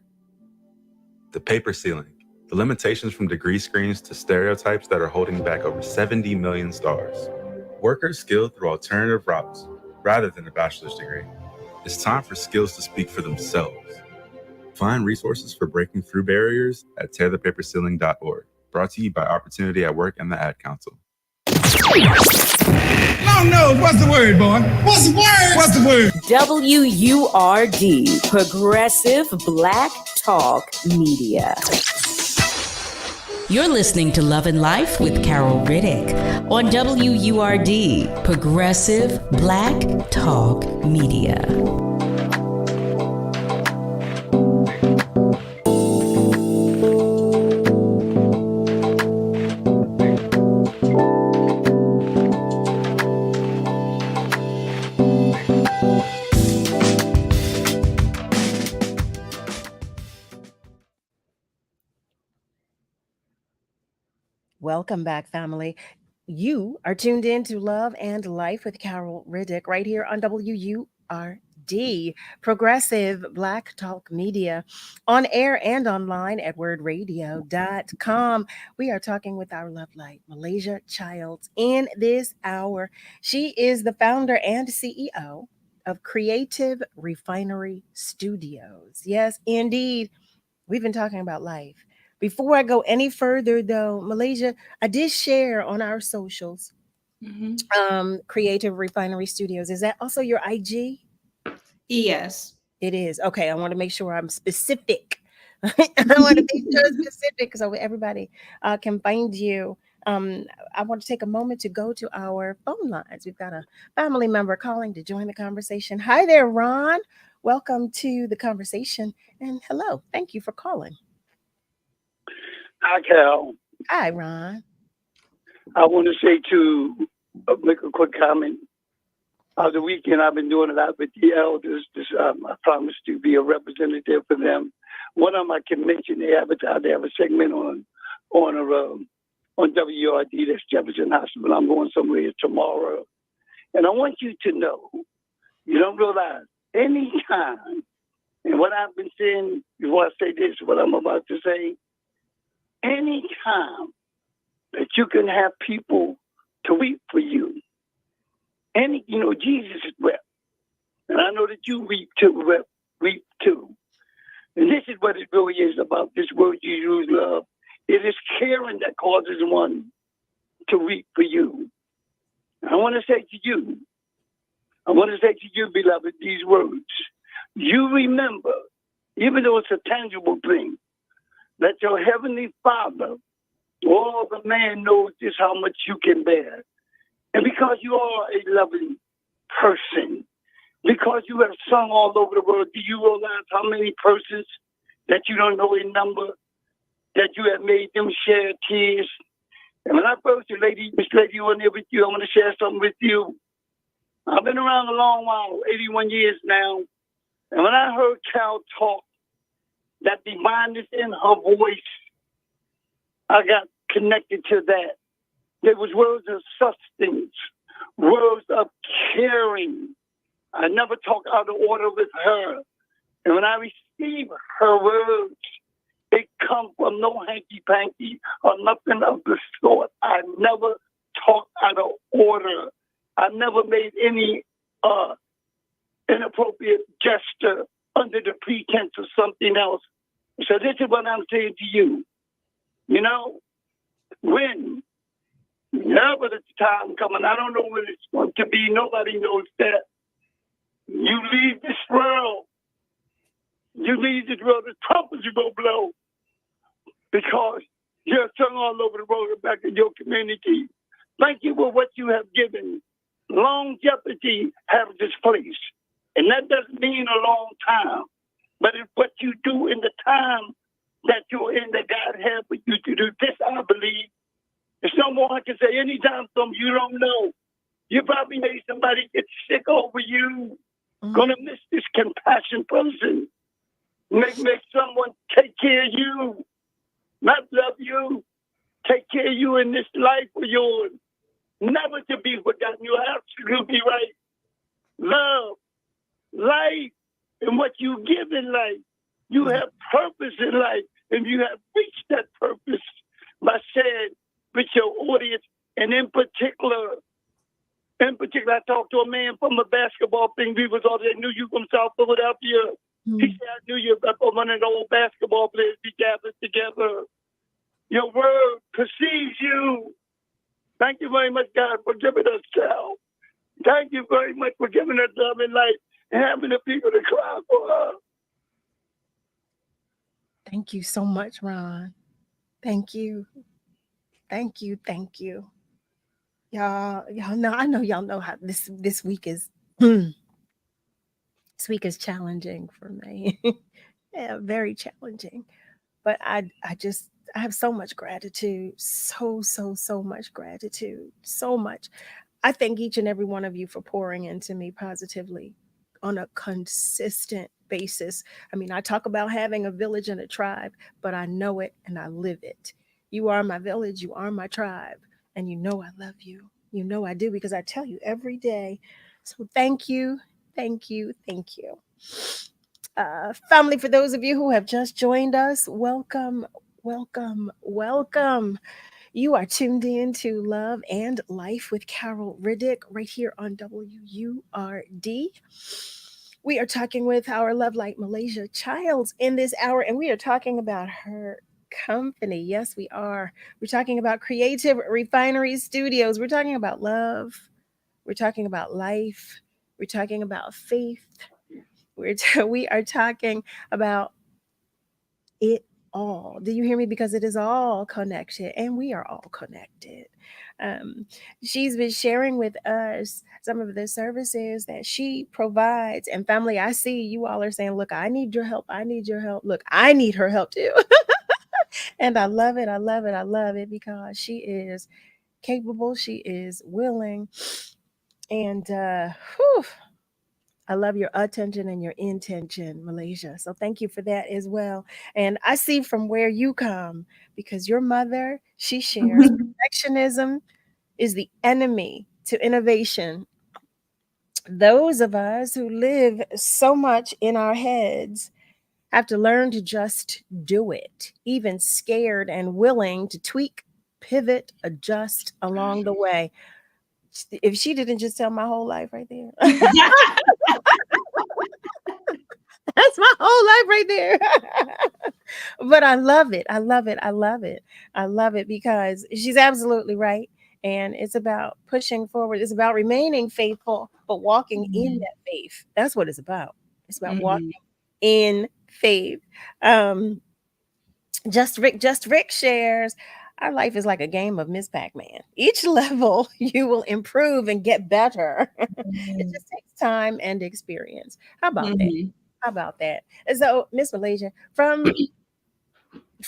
M: The paper ceiling, the limitations from degree screens to stereotypes that are holding back over 70 million stars. Workers skilled through alternative routes rather than a bachelor's degree. It's time for skills to speak for themselves. Find resources for breaking through barriers at tearthepaperceiling.org. Brought to you by Opportunity at Work and the Ad Council.
K: Long nose, what's the word, boy? What's the word? What's the word?
B: WURD, Progressive Black Talk Media.
N: You're listening to Love and Life with Carol Riddick on WURD, Progressive Black Talk Media.
F: Welcome back, family. You are tuned in to Love and Life with Carol Riddick right here on WURD, Progressive Black Talk Media, on air and online at wordradio.com. We are talking with our love light, Maylasia Childs, in this hour. She is the founder and CEO of Creative Refinery Studios. Yes, indeed. We've been talking about life. Before I go any further, though, Maylasia, I did share on our socials, Creative Refinery Studios. Is that also your IG?
G: Yes.
F: It is. Okay, I want to make sure I'm specific. I want to be sure specific so everybody can find you. I want to take a moment to go to our phone lines. We've got a family member calling to join the conversation. Hi there, Ron. Welcome to the conversation. And hello. Thank you for calling.
O: Hi, Cal.
F: Hi, Ron.
O: I want to say make a quick comment. The weekend I've been doing a lot with the elders. I promised to be a representative for them. One of them I can mention, they have a segment on WRD, that's Jefferson Hospital. I'm going somewhere tomorrow. And I want you to know, you don't realize, anytime, and what I've been saying before I say this, what I'm about to say, anytime that you can have people to weep for you, Jesus wept, and I know that you weep too. And this is what it really is about this word you use, love. It is caring that causes one to weep for you. And I want to say to you, beloved, these words. You remember, even though it's a tangible thing, that your heavenly Father, all the man knows just how much you can bear. And because you are a loving person, because you have sung all over the world, do you realize how many persons that you don't know in number, that you have made them shed tears? And when I approached you, Miss Lady, on there with you, I want to share something with you. I've been around a long while, 81 years now. And when I heard Cal talk, that divineness in her voice, I got connected to that. There was words of substance, words of caring. I never talk out of order with her. And when I receive her words, it comes from no hanky-panky or nothing of the sort. I never talk out of order. I never made any inappropriate gesture under the pretense of something else. So this is what I'm saying to you. Whenever the time coming, I don't know when it's going to be. Nobody knows that. You leave this world. The trumpets are going to blow because you're sung all over the world and back in your community. Thank you for what you have given. Longevity has this place. And that doesn't mean a long time, but it's what you do in the time that you're in that God has for you to do. This, I believe. There's no more I can say. Anytime you don't know. You probably made somebody get sick over you. Gonna miss this compassion person. Make someone take care of you. Not love you. Take care of you in this life of yours. Never to be forgotten. You're absolutely right. Love, life, and what you give in life. You have purpose in life, and you have reached that purpose by sharing with your audience, and in particular, In particular, I talked to a man from a basketball thing. We was all there, knew you from South Philadelphia. He said, I knew you from one of the old basketball players. We gathered together. Your word precedes you. Thank you very much, God, for giving us child. Thank you very much for giving us love and life and having the people to cry for us.
F: Thank you so much, Ron. Thank you. Thank you. Thank you. Y'all know, I know y'all know how this week is this week is challenging for me. Yeah, very challenging. But I have so much gratitude. So much gratitude. So much. I thank each and every one of you for pouring into me positively on a consistent basis. I mean, I talk about having a village and a tribe, but I know it and I live it. You are my village, you are my tribe, and you know I love you. You know I do because I tell you every day. So thank you, thank you, thank you. Family, for those of you who have just joined us, welcome, welcome, welcome. You are tuned in to Love and Life with Carol Riddick right here on WURD. We are talking with our Love Light Malaysia Childs in this hour, and we are talking about her company. Yes, we are. We're talking about Creative Refinery Studios. We're talking about love. We're talking about life. We're talking about faith. We are talking about it all. Do you hear me? Because it is all connected and we are all connected. She's been sharing with us some of the services that she provides. And family, I see you all are saying, look, I need your help. I need your help. Look, I need her help too. And I love it. I love it. I love it because she is capable. She is willing. And I love your attention and your intention, Malaysia. So thank you for that as well. And I see from where you come, because your mother, she shares perfectionism is the enemy to innovation. Those of us who live so much in our heads have to learn to just do it, even scared and willing to tweak, pivot, adjust along the way. If she didn't just tell my whole life right there. That's my whole life right there. But I love it. I love it. I love it. I love it because she's absolutely right. And it's about pushing forward. It's about remaining faithful, but walking in that faith. That's what it's about. It's about walking in faith. Just Rick shares. Our life is like a game of Miss Pac-Man. Each level you will improve and get better. It just takes time and experience. How about that? How about that? And so, Miss Malaysia, from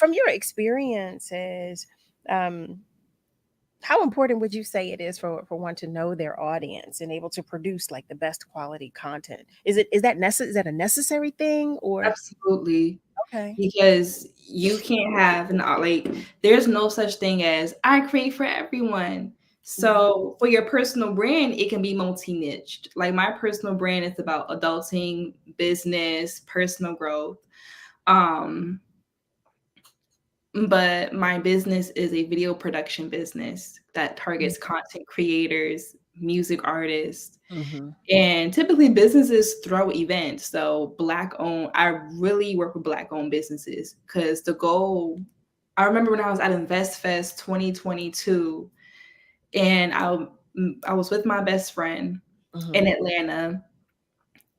F: your experiences, how important would you say it is for one to know their audience and able to produce like the best quality content? Is that a necessary thing or?
G: Absolutely.
F: Okay.
G: Because you can't have there's no such thing as I create for everyone. So for your personal brand, it can be multi-niched. Like my personal brand is about adulting, business, personal growth. But my business is a video production business that targets content creators, music artists, and typically businesses throw events. So Black owned, I really work with Black owned businesses because the goal, I remember when I was at InvestFest 2022 and I was with my best friend in Atlanta.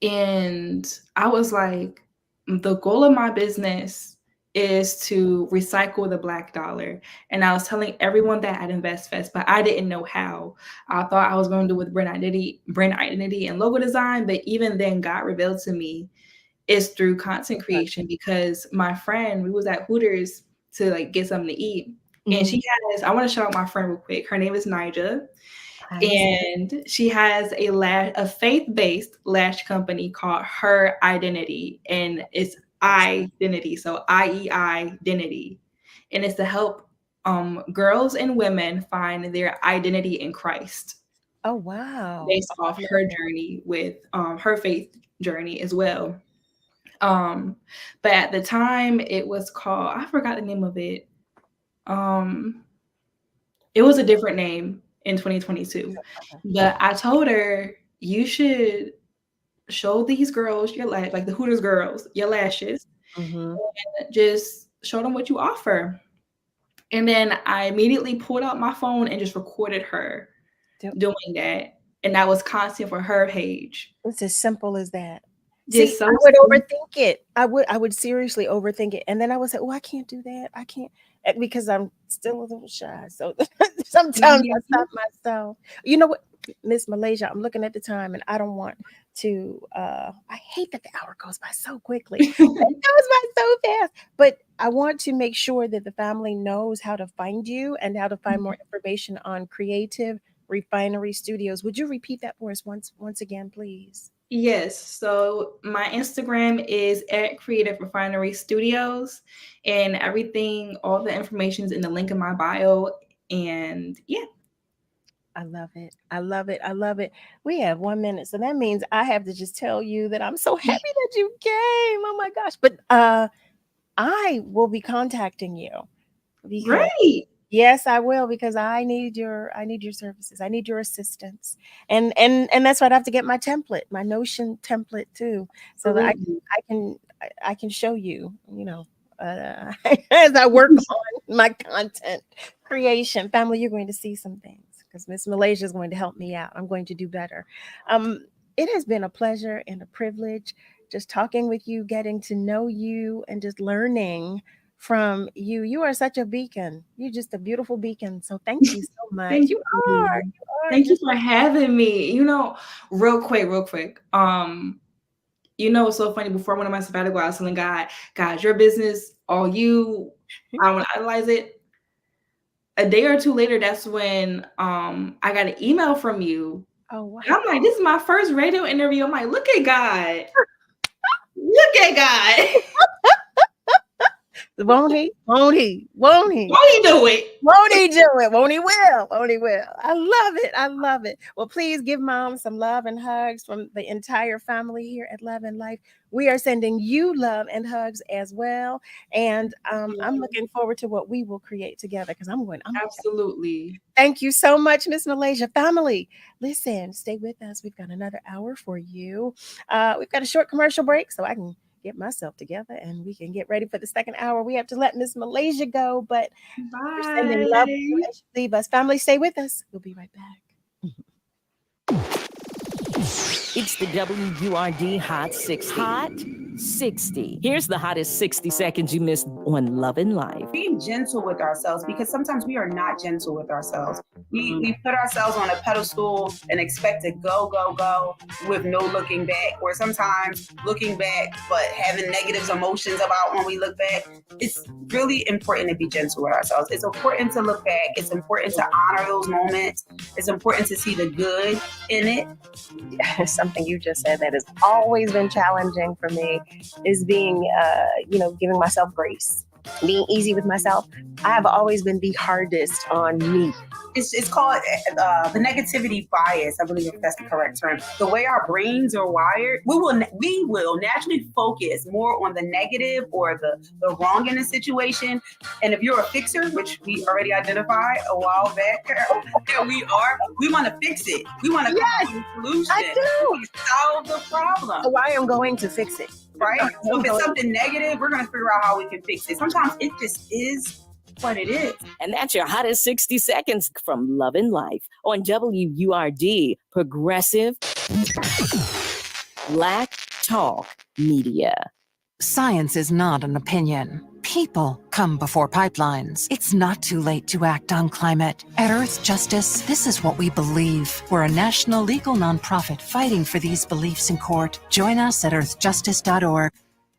G: And I was like, the goal of my business is to recycle the Black dollar. And I was telling everyone that at InvestFest, but I didn't know how. I thought I was going to do with brand identity and logo design, but even then God revealed to me it's through content creation because my friend, we was at Hooters to like get something to eat. And she has, I want to shout out my friend real quick. Her name is Nija. And she has a faith-based lash company called Her Identity, and it's identity, so IEI identity, and it's to help girls and women find their identity in Christ.
F: Oh wow!
G: Based off her journey with her faith journey as well. But at the time, it was called, I forgot the name of it. It was a different name. in 2022. But I told her, you should show these girls your like the Hooters girls, your lashes,
F: Mm-hmm.
G: and just show them what you offer. And then I immediately pulled out my phone and just recorded her doing that. And that was content for her page.
F: It's as simple as that.
G: Just
F: See,
G: so
F: I would
G: simple.
F: overthink it. I would seriously overthink it. And then I would say, oh, I can't do that. I can't, because I'm still a little shy. So sometimes I stop myself. You know what, Miss Maylasia, I'm looking at the time and I don't want to, I hate that the hour goes by so quickly. It goes by so fast. But I want to make sure that the family knows how to find you and how to find more information on Creative Refinery Studios. Would you repeat that for us once again, please?
G: Yes. So my Instagram is at Creative Refinery Studios, and everything, all the information is in the link in my bio. And yeah.
F: I love it. I love it. I love it. We have 1 minute. So that means I have to just tell you that I'm so happy that you came. Oh my gosh. But I will be contacting you.
G: Great.
F: Yes, I will, because I need your services. I need your assistance. And that's why I have to get my template, my Notion template too, so that I can show you, as I work on my content creation. Family, you're going to see some things because Miss Maylasia is going to help me out. I'm going to do better. It has been a pleasure and a privilege just talking with you, getting to know you, and just learning from you. You are such a beacon. You're just a beautiful beacon. So thank you so much.
G: Thank
F: you are.
G: Thank you for having me. Real quick. It's so funny. Before I went on my sabbatical, I was telling God, your business, all you, I want to idolize it. A day or two later, that's when I got an email from you.
F: Oh, wow.
G: And I'm like, this is my first radio interview. I'm like, look at God. Look at God.
F: Won't he? Won't he?
G: Won't he do it?
F: Won't he do it? Won't he will? Won't he will? I love it. I love it. Well, please give Mom some love and hugs from the entire family here at Love and Life. We are sending you love and hugs as well. And I'm looking forward to what we will create together, because I'm
G: absolutely.
F: Thank you so much, Miss Maylasia. Family, listen, stay with us. We've got another hour for you. We've got a short commercial break so I can get myself together and we can get ready for the second hour. We have to let Miss Maylasia go, but we're sending love to you as you leave us. Family, stay with us. We'll be right back.
B: It's the WURD Hot 60. Hot 60. Here's the hottest 60 seconds you missed on Love and Life.
P: Being gentle with ourselves, because sometimes we are not gentle with ourselves. We put ourselves on a pedestal and expect to go with no looking back, or sometimes looking back but having negative emotions about when we look back. It's really important to be gentle with ourselves. It's important to look back. It's important to honor those moments. It's important to see the good in it.
F: Something you just said that has always been challenging for me is being, giving myself grace, being easy with myself. I have always been the hardest on me.
P: It's called the negativity bias. I believe if that's the correct term. The way our brains are wired, we will naturally focus more on the negative or the wrong in a situation. And if you're a fixer, which we already identified a while back, that we want to fix it. We want to find a solution.
F: I do.
P: We solve the problem.
F: So I am going to fix it.
P: Right? So if it's something negative, we're going to figure out how we can fix it. Sometimes it just is what it is.
B: And that's your hottest 60 seconds from Love and Life on WURD, Progressive Black Talk Media.
Q: Science is not an opinion. People come before pipelines. It's not too late to act on climate. At Earth Justice, this is what we believe. We're a national legal nonprofit fighting for these beliefs in court. Join us at earthjustice.org.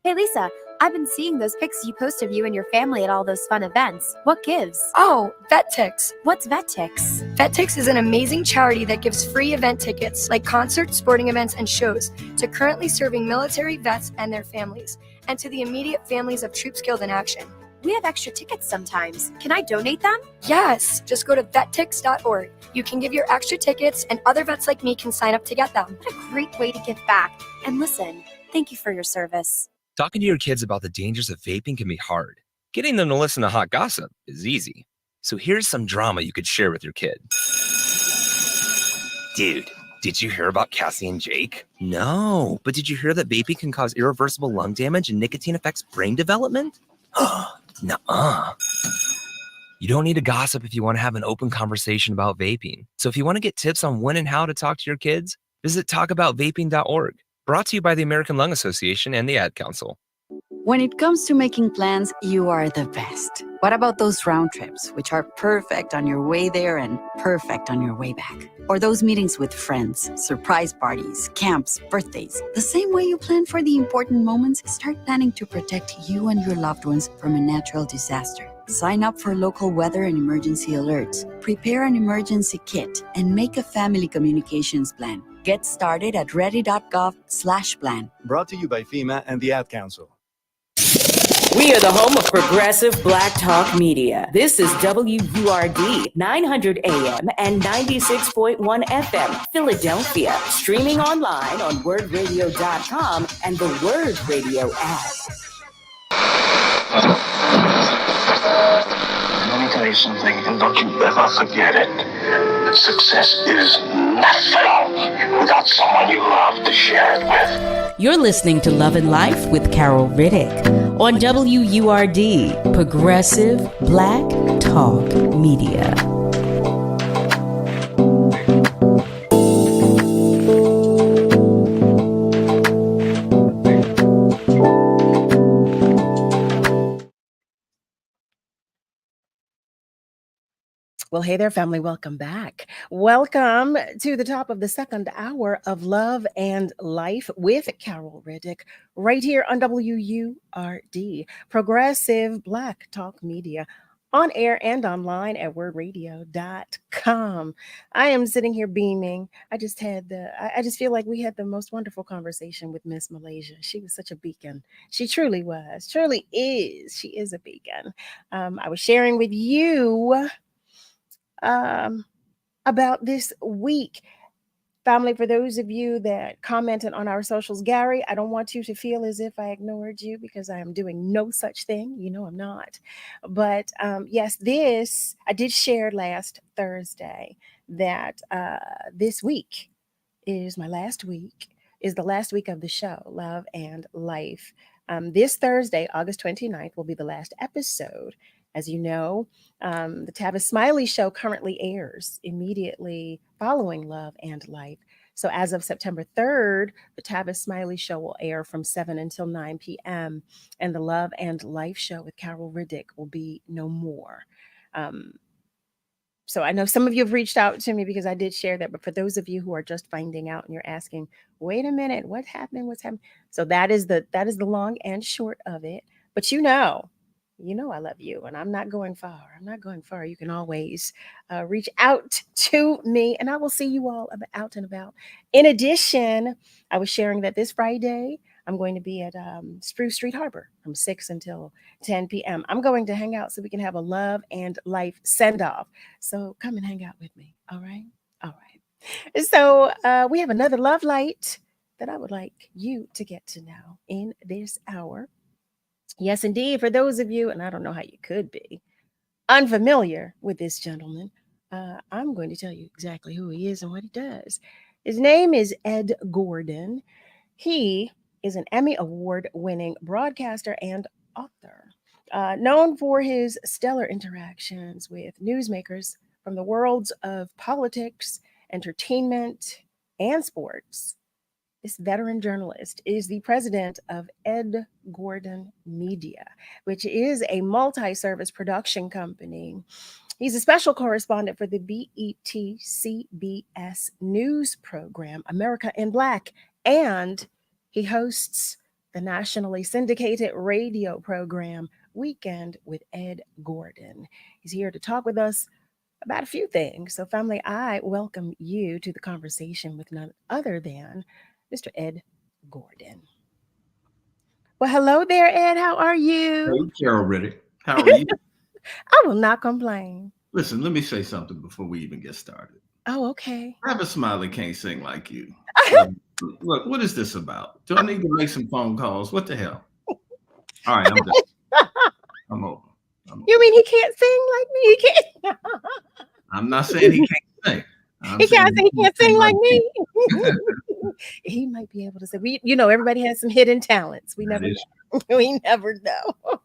R: Hey, Lisa, I've been seeing those pics you post of you and your family at all those fun events. What gives?
S: Oh, VetTix.
R: What's VetTix?
S: VetTix is an amazing charity that gives free event tickets, like concerts, sporting events, and shows, to currently serving military vets and their families, and to the immediate families of troops killed in action.
R: We have extra tickets sometimes. Can I donate them?
S: Yes, just go to vettix.org. You can give your extra tickets, and other vets like me can sign up to get them.
R: What a great way to give back. And listen, thank you for your service.
T: Talking to your kids about the dangers of vaping can be hard. Getting them to listen to hot gossip is easy. So here's some drama you could share with your kid. Dude, did you hear about Cassie and Jake? No, but did you hear that vaping can cause irreversible lung damage and nicotine affects brain development? Nuh-uh. You don't need to gossip if you want to have an open conversation about vaping. So if you want to get tips on when and how to talk to your kids, visit talkaboutvaping.org. Brought to you by the American Lung Association and the Ad Council.
U: When it comes to making plans, you are the best. What about those round trips, which are perfect on your way there and perfect on your way back? Or those meetings with friends, surprise parties, camps, birthdays. The same way you plan for the important moments, start planning to protect you and your loved ones from a natural disaster. Sign up for local weather and emergency alerts. Prepare an emergency kit and make a family communications plan. Get started at ready.gov/plan.
V: Brought to you by FEMA and the Ad Council.
B: We are the home of progressive Black Talk Media. This is WURD 900 AM and 96.1 FM, Philadelphia. Streaming online on wordradio.com and the Word Radio app.
W: Let me tell you something, and don't you ever forget it. Success is nothing without someone you love to share it with.
N: You're listening to Love and Life with Carol Riddick on WURD, Progressive Black Talk Media.
F: Well, hey there, family. Welcome back. Welcome to the top of the second hour of Love and Life with Carol Riddick, right here on WURD, Progressive Black Talk Media, on air and online at wordradio.com. I am sitting here beaming. I just feel like we had the most wonderful conversation with Miss Maylasia. She was such a beacon. She truly was, truly is. She is a beacon. I was sharing with you about this week. Family, for those of you that commented on our socials, Gary, I don't want you to feel as if I ignored you because I am doing no such thing. You know I'm not. But yes, I did share last Thursday that this week is the last week of the show, Love and Life. This Thursday, August 29th, will be the last episode. As you know, the Tavis Smiley Show currently airs immediately following Love and Life. So as of September 3rd, the Tavis Smiley Show will air from 7 until 9 p.m. And the Love and Life Show with Carol Riddick will be no more. So I know some of you have reached out to me because I did share that. But for those of you who are just finding out and you're asking, wait a minute, what's happening? So that is the long and short of it. But you know I love you, and I'm not going far. You can always reach out to me, and I will see you all out and about. In addition, I was sharing that this Friday, I'm going to be at Spruce Street Harbor from 6 until 10 p.m. I'm going to hang out so we can have a Love and Life send-off. So come and hang out with me, all right? All right. So we have another love light that I would like you to get to know in this hour. Yes, indeed. For those of you, and I don't know how you could be unfamiliar with this gentleman, I'm going to tell you exactly who he is and what he does. His name is Ed Gordon. He is an Emmy Award-winning broadcaster and author, known for his stellar interactions with newsmakers from the worlds of politics, entertainment, and sports. This veteran journalist is the president of Ed Gordon Media, which is a multi-service production company. He's a special correspondent for the BET CBS news program, America in Black, and he hosts the nationally syndicated radio program, Weekend with Ed Gordon. He's here to talk with us about a few things. So, family, I welcome you to the conversation with none other than Mr. Ed Gordon. Well, hello there, Ed. How are you?
X: Hey, Carol Riddick. How are you?
F: I will not complain.
X: Listen, let me say something before we even get started.
F: Oh, okay.
X: Travis Smiley can't sing like you. Look, what is this about? Do I need to make some phone calls? What the hell? All right, I'm done. I'm over.
F: You mean he can't sing like me? He can't.
X: I'm not saying he can't sing. I'm
F: He
X: saying
F: can't sing, he can't sing like me. He might be able to say, everybody has some hidden talents. We
X: That
F: never
X: is
F: know. We never know.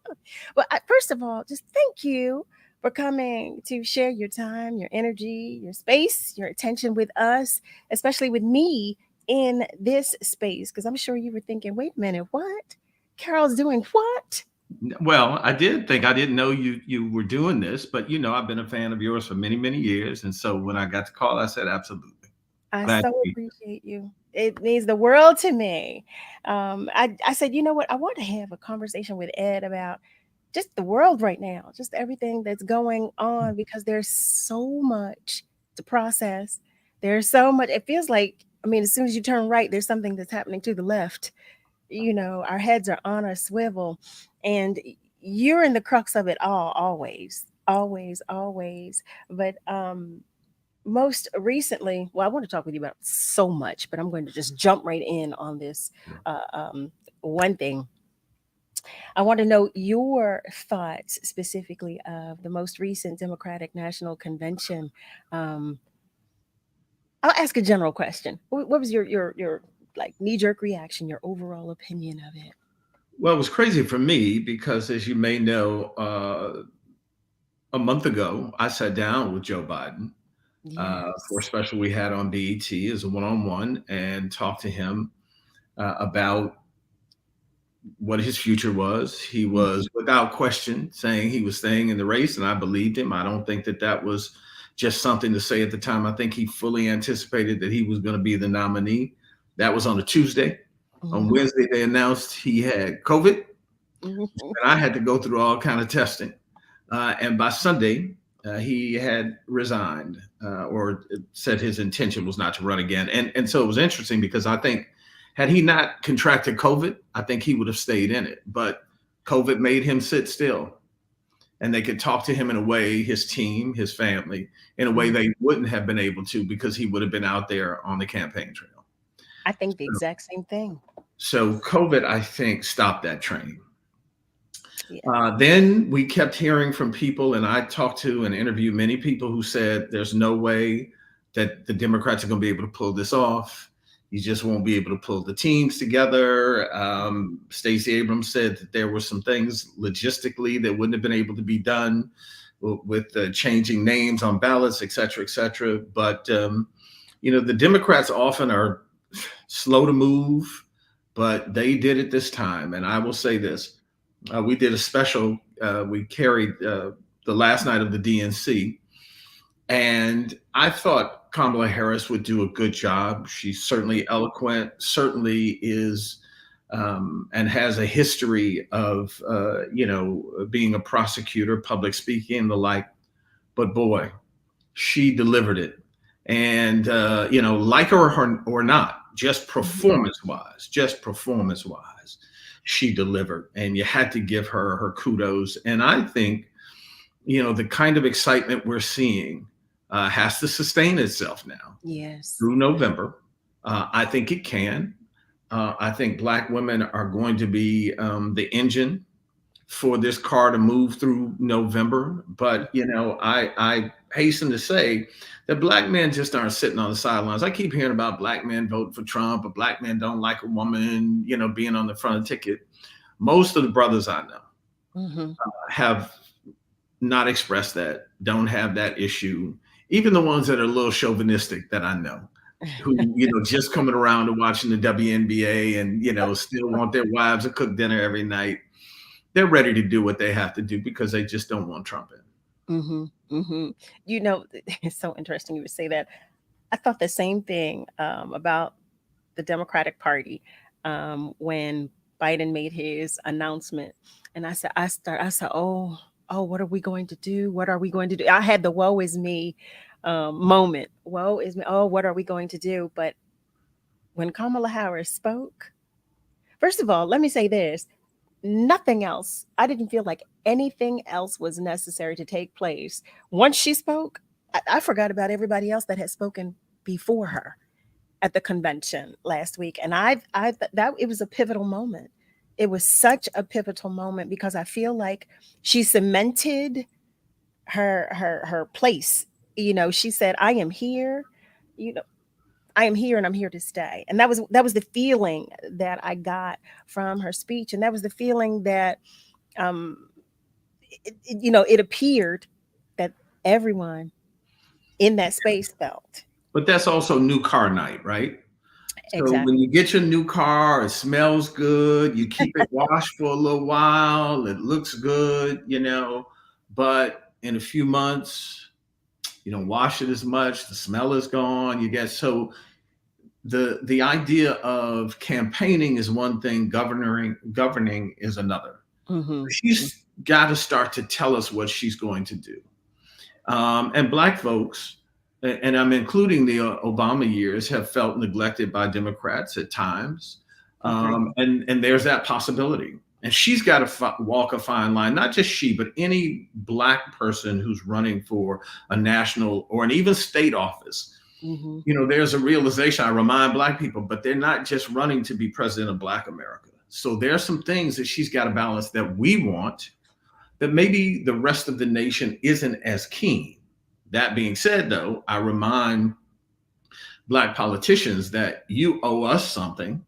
F: But first of all, just thank you for coming to share your time, your energy, your space, your attention with us, especially with me in this space. Because I'm sure you were thinking, wait a minute, what? Carol's doing what?
X: well, I didn't know you were doing this, but I've been a fan of yours for many, many years. And so when I got the call, I said, absolutely.
F: I
X: Glad to
F: so
X: be.
F: appreciate you. It means the world to me. I said, you know what? I want to have a conversation with Ed about just the world right now, just everything that's going on, because there's so much to process. There's so much. It feels like, as soon as you turn right, there's something that's happening to the left. Our heads are on a swivel, and you're in the crux of it all, always, always, always. But most recently, well, I want to talk with you about so much, but I'm going to just jump right in on this one thing. I want to know your thoughts specifically of the most recent Democratic National Convention. Um, I'll ask a general question. What was your like knee jerk reaction, your overall opinion of it?
X: Well, it was crazy for me because, as you may know, a month ago, I sat down with Joe Biden for a
F: Yes.
X: special we had on BET as a one-on-one and talked to him about what his future was. He was, without question, saying he was staying in the race, and I believed him. I don't think that was just something to say at the time. I think he fully anticipated that he was going to be the nominee. That was on a Tuesday. On Wednesday, they announced he had COVID, and I had to go through all kind of testing. And by Sunday, he had resigned or said his intention was not to run again. And so it was interesting because I think had he not contracted COVID, I think he would have stayed in it. But COVID made him sit still. And they could talk to him in a way, his team, his family, in a way they wouldn't have been able to because he would have been out there on the campaign trail.
F: I think the exact same thing.
X: So COVID, I think, stopped that train.
F: Yeah.
X: Then we kept hearing from people, and I talked to and interviewed many people who said there's no way that the Democrats are going to be able to pull this off. You just won't be able to pull the teams together. Stacey Abrams said that there were some things logistically that wouldn't have been able to be done with changing names on ballots, et cetera, et cetera. But, the Democrats often are slow to move, but they did it this time. And I will say this. We did a special, we carried the last night of the DNC, and I thought Kamala Harris would do a good job. She's certainly eloquent, certainly is, and has a history of, being a prosecutor, public speaking, and the like. But boy, she delivered it. And, like her or not, just performance wise, she delivered, and you had to give her kudos. And I think, the kind of excitement we're seeing has to sustain itself now.
F: Yes.
X: Through November. I think it can. I think Black women are going to be the engine for this car to move through November. But, I hasten to say that Black men just aren't sitting on the sidelines. I keep hearing about Black men voting for Trump, or Black men don't like a woman, being on the front of the ticket. Most of the brothers I know have not expressed that, don't have that issue. Even the ones that are a little chauvinistic that I know, who, just coming around to watching the WNBA and, still want their wives to cook dinner every night. They're ready to do what they have to do because they just don't want Trump in.
F: It's so interesting you would say that. I thought the same thing about the Democratic Party when Biden made his announcement, and I said, oh, what are we going to do? What are we going to do? I had the woe is me moment. Woe is me. Oh, what are we going to do? But when Kamala Harris spoke, first of all, let me say this. Nothing else. I didn't feel like anything else was necessary to take place. Once she spoke, I forgot about everybody else that had spoken before her at the convention last week. And that it was a pivotal moment. It was such a pivotal moment because I feel like she cemented her place. She said, I am here. I am here and I'm here to stay. And that was the feeling that I got from her speech. And that was the feeling that, it appeared that everyone in that space felt.
X: But that's also new car night, right? So when
F: Exactly.
X: you get your new car, it smells good. You keep it washed for a little while. It looks good, but in a few months, you don't wash it as much. The smell is gone. So the idea of campaigning is one thing, governing is another.
F: Mm-hmm.
X: She's got to start to tell us what she's going to do. And Black folks, and I'm including the Obama years, have felt neglected by Democrats at times. And there's that possibility. And she's got to walk a fine line, not just she, but any Black person who's running for a national or an even state office.
F: Mm-hmm.
X: There's a realization, I remind Black people, but they're not just running to be president of Black America. So there are some things that she's got to balance that we want, that maybe the rest of the nation isn't as keen. That being said, though, I remind Black politicians that you owe us something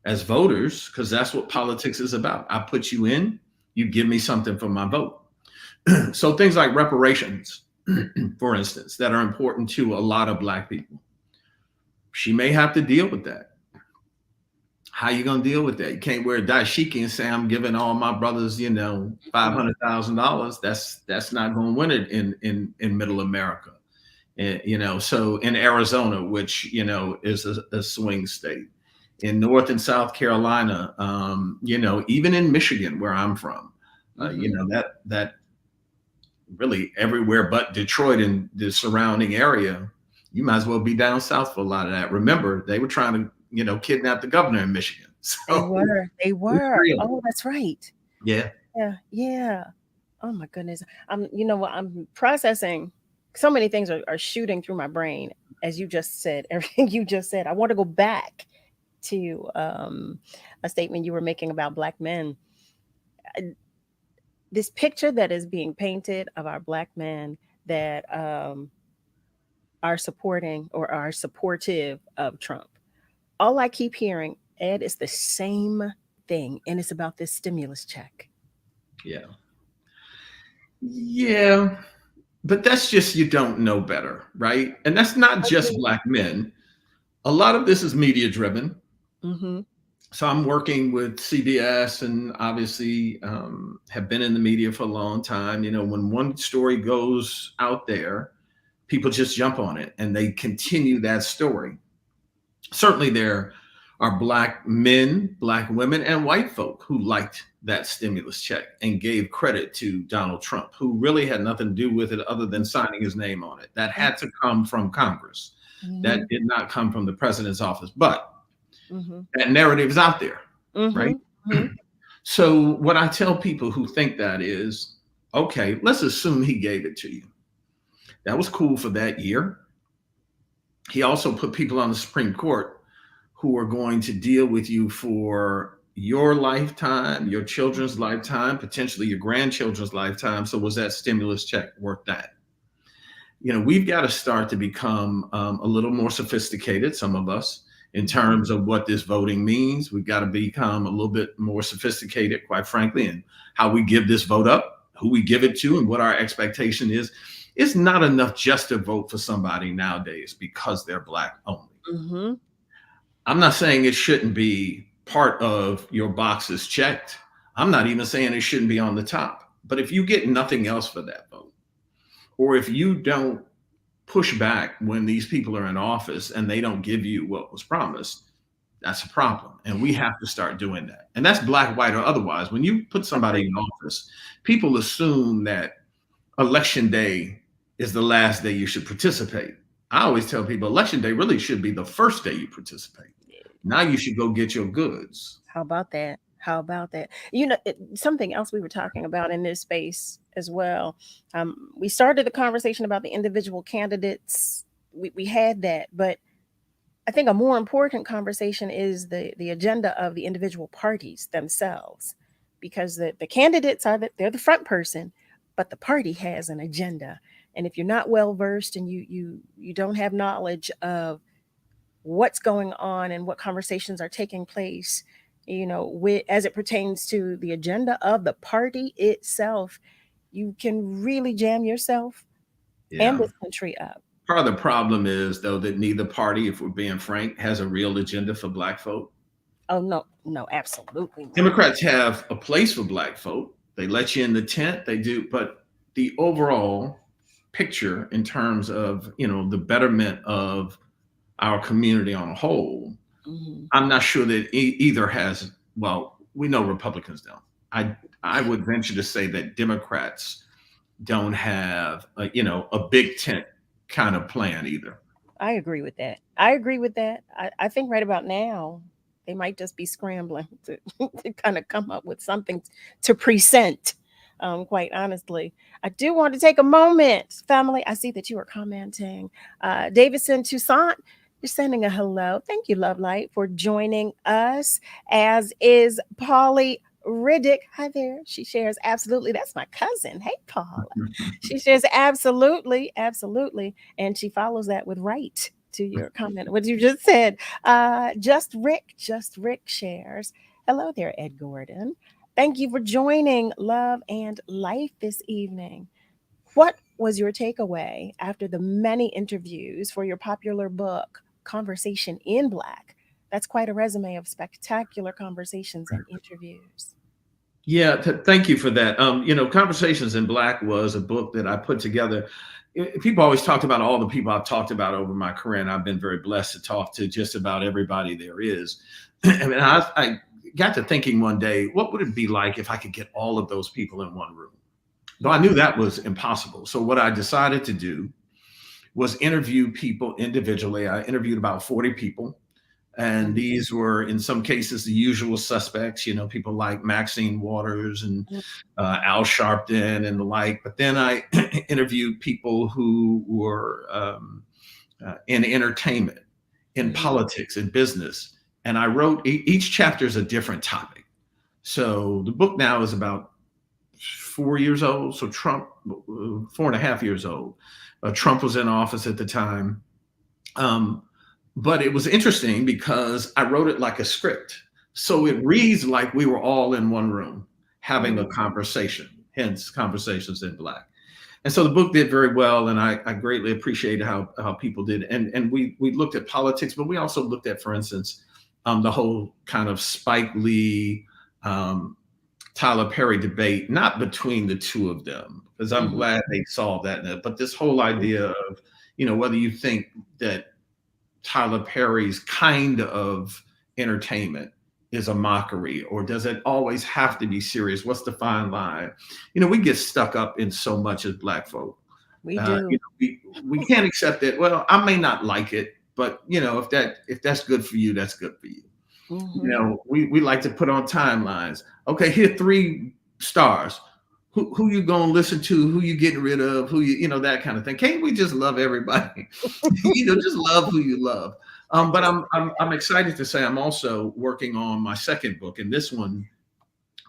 X: as voters, because that's what politics is about. I put you in, you give me something for my vote. So things like reparations, for instance, that are important to a lot of Black people. She may have to deal with that. How you gonna deal with that? You can't wear a dashiki and say I'm giving all my brothers, $500,000. That's not gonna win it in Middle America. And, so in Arizona, which is a swing state, in North and South Carolina, even in Michigan, where I'm from, that really everywhere but Detroit and the surrounding area, you might as well be down south for a lot of that. Remember, they were trying to kidnap the governor in Michigan. So
F: They were. Oh, that's right.
X: Yeah.
F: Yeah. Oh my goodness. I'm processing. So many things are shooting through my brain as you just said. Everything you just said. I want to go back to a statement you were making about Black men. This picture that is being painted of our Black men that are supporting or are supportive of Trump. All I keep hearing, Ed, is the same thing, and it's about this stimulus check.
X: Yeah, but that's just, you don't know better, right? And that's not just Black men. A lot of this is media driven.
F: Mm-hmm.
X: So I'm working with CBS and obviously have been in the media for a long time. When one story goes out there, people just jump on it and they continue that story. Certainly there are Black men, Black women, and white folk who liked that stimulus check and gave credit to Donald Trump, who really had nothing to do with it other than signing his name on it. That had to come from Congress.
F: Mm-hmm.
X: That did not come from the president's office. But
F: mm-hmm.
X: that narrative is out there,
F: mm-hmm.
X: right?
F: Mm-hmm.
X: So what I tell people who think that is, okay, let's assume he gave it to you. That was cool for that year. He also put people on the Supreme Court who are going to deal with you for your lifetime, your children's lifetime, potentially your grandchildren's lifetime. So was that stimulus check worth that? We've got to start to become a little more sophisticated, some of us, in terms of what this voting means. We've got to become a little bit more sophisticated, quite frankly, in how we give this vote up, who we give it to, and what our expectation is. It's not enough just to vote for somebody nowadays because they're Black only.
F: Mm-hmm.
X: I'm not saying it shouldn't be part of your boxes checked. I'm not even saying it shouldn't be on the top. But if you get nothing else for that vote, or if you don't push back when these people are in office and they don't give you what was promised, that's a problem. And we have to start doing that. And that's Black, white, or otherwise. When you put somebody in office, people assume that election day is the last day you should participate. I always tell people election day really should be the first day you participate. Now you should go get your goods.
F: How about that? Something else we were talking about in this space as well. We started the conversation about the individual candidates. We had that, but I think a more important conversation is the agenda of the individual parties themselves, because the candidates they're the front person, but the party has an agenda. And if you're not well versed and you don't have knowledge of what's going on and what conversations are taking place, as it pertains to the agenda of the party itself, you can really jam yourself and this country up.
X: Part of the problem is, though, that neither party, if we're being frank, has a real agenda for Black folk.
F: Oh, no, absolutely not.
X: Democrats have a place for Black folk. They let you in the tent, they do, but the overall picture in terms of, the betterment of our community on a whole, I'm not sure that either has, well, we know Republicans don't. I would venture to say that Democrats don't have a big tent kind of plan either.
F: I agree with that. I think right about now, they might just be scrambling to kind of come up with something to present. Quite honestly, I do want to take a moment, family. I see that you are commenting. Davidson Toussaint, you're sending a hello. Thank you, Love Light, for joining us, as is Polly Riddick. Hi there. She shares absolutely. That's my cousin. Hey, Paula. She shares absolutely. And she follows that with right to your comment, what you just said. Just Rick shares. Hello there, Ed Gordon. Thank you for joining Love and Life this evening. What was your takeaway after the many interviews for your popular book, Conversation in Black? That's quite a resume of spectacular conversations and interviews.
X: Yeah, thank you for that. Conversations in Black was a book that I put together. People always talked about all the people I've talked about over my career, and I've been very blessed to talk to just about everybody there is. I got to thinking one day, what would it be like if I could get all of those people in one room? Though I knew that was impossible. So what I decided to do was interview people individually. I interviewed about 40 people. And these were, in some cases, the usual suspects, people like Maxine Waters and Al Sharpton and the like. But then I interviewed people who were in entertainment, in politics, in business. And I wrote, each chapter is a different topic. So the book now is about 4 years old. So Trump, 4.5 years old. Trump was in office at the time. But it was interesting because I wrote it like a script. So it reads like we were all in one room having a conversation, hence Conversations in Black. And so the book did very well, and I greatly appreciated how people did. And we looked at politics, but we also looked at, for instance, the whole kind of Spike Lee, Tyler Perry debate, not between the two of them, because I'm glad they solved that. But this whole idea of, whether you think that Tyler Perry's kind of entertainment is a mockery, or does it always have to be serious? What's the fine line? We get stuck up in so much as Black folk.
F: We do.
X: We can't accept it. Well, I may not like it, but if that's good for you, that's good for you. We like to put on timelines. Okay, here are 3 stars. Who you gonna listen to? Who you getting rid of? Who you that kind of thing. Can't we just love everybody? Just love who you love. But I'm excited to say I'm also working on my second book, and this one,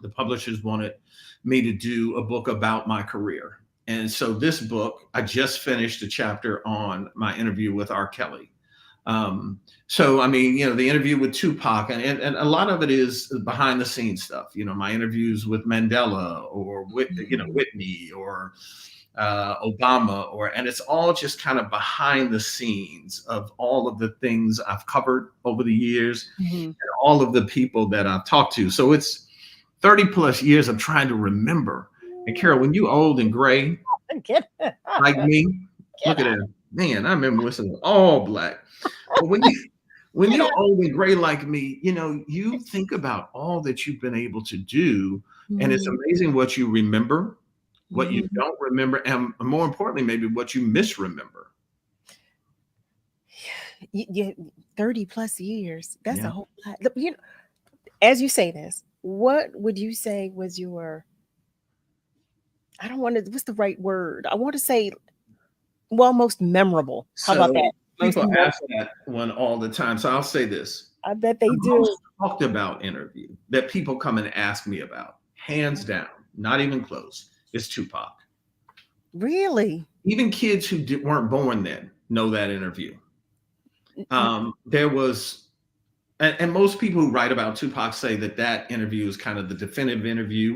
X: the publishers wanted me to do a book about my career. And so this book, I just finished a chapter on my interview with R. Kelly. The interview with Tupac, and a lot of it is behind the scenes stuff. My interviews with Mandela or Whitney or Obama, and it's all just kind of behind the scenes of all of the things I've covered over the years and all of the people that I've talked to. So it's 30 plus years of trying to remember. And Carol, when you old and gray like me, look at that. Man, I remember listening to All Black. But when you're old and gray like me, you think about all that you've been able to do, and it's amazing what you remember, what you don't remember, and more importantly, maybe what you misremember.
F: Yeah, 30 plus years. That's a whole lot. As you say this, what would you say was your, what's the right word? I want to say, most memorable. How about that?
X: People ask that one all the time. So I'll say this.
F: I bet they do.
X: Most talked about interview that people come and ask me about, hands down, not even close, is Tupac.
F: Really?
X: Even kids who weren't born then know that interview. There was, and most people who write about Tupac say that interview is kind of the definitive interview.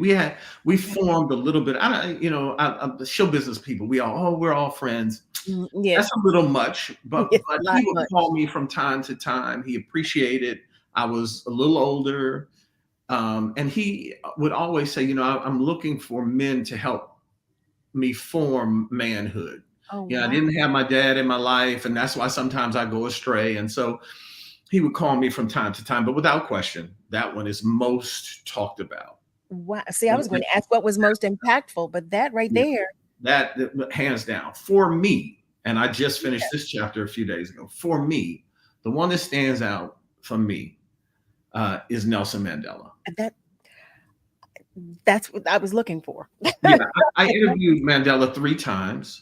X: We formed a little bit. I'm the show business people. we're all friends.
F: Yeah.
X: That's a little much, but
F: It's
X: but
F: a lot
X: he would
F: much.
X: call me from time to time. He appreciated I was a little older, and he would always say, I'm looking for men to help me form manhood.
F: Oh,
X: I
F: wow.
X: didn't have my dad in my life, and that's why sometimes I go astray. And so he would call me from time to time, but without question, that one is most talked about.
F: Wow. See, I was going to ask what was most impactful, but that right there.
X: That hands down for me, and I just finished this chapter a few days ago. For me, the one that stands out for me is Nelson Mandela.
F: That's what I was looking for.
X: Yeah, I interviewed Mandela 3 times,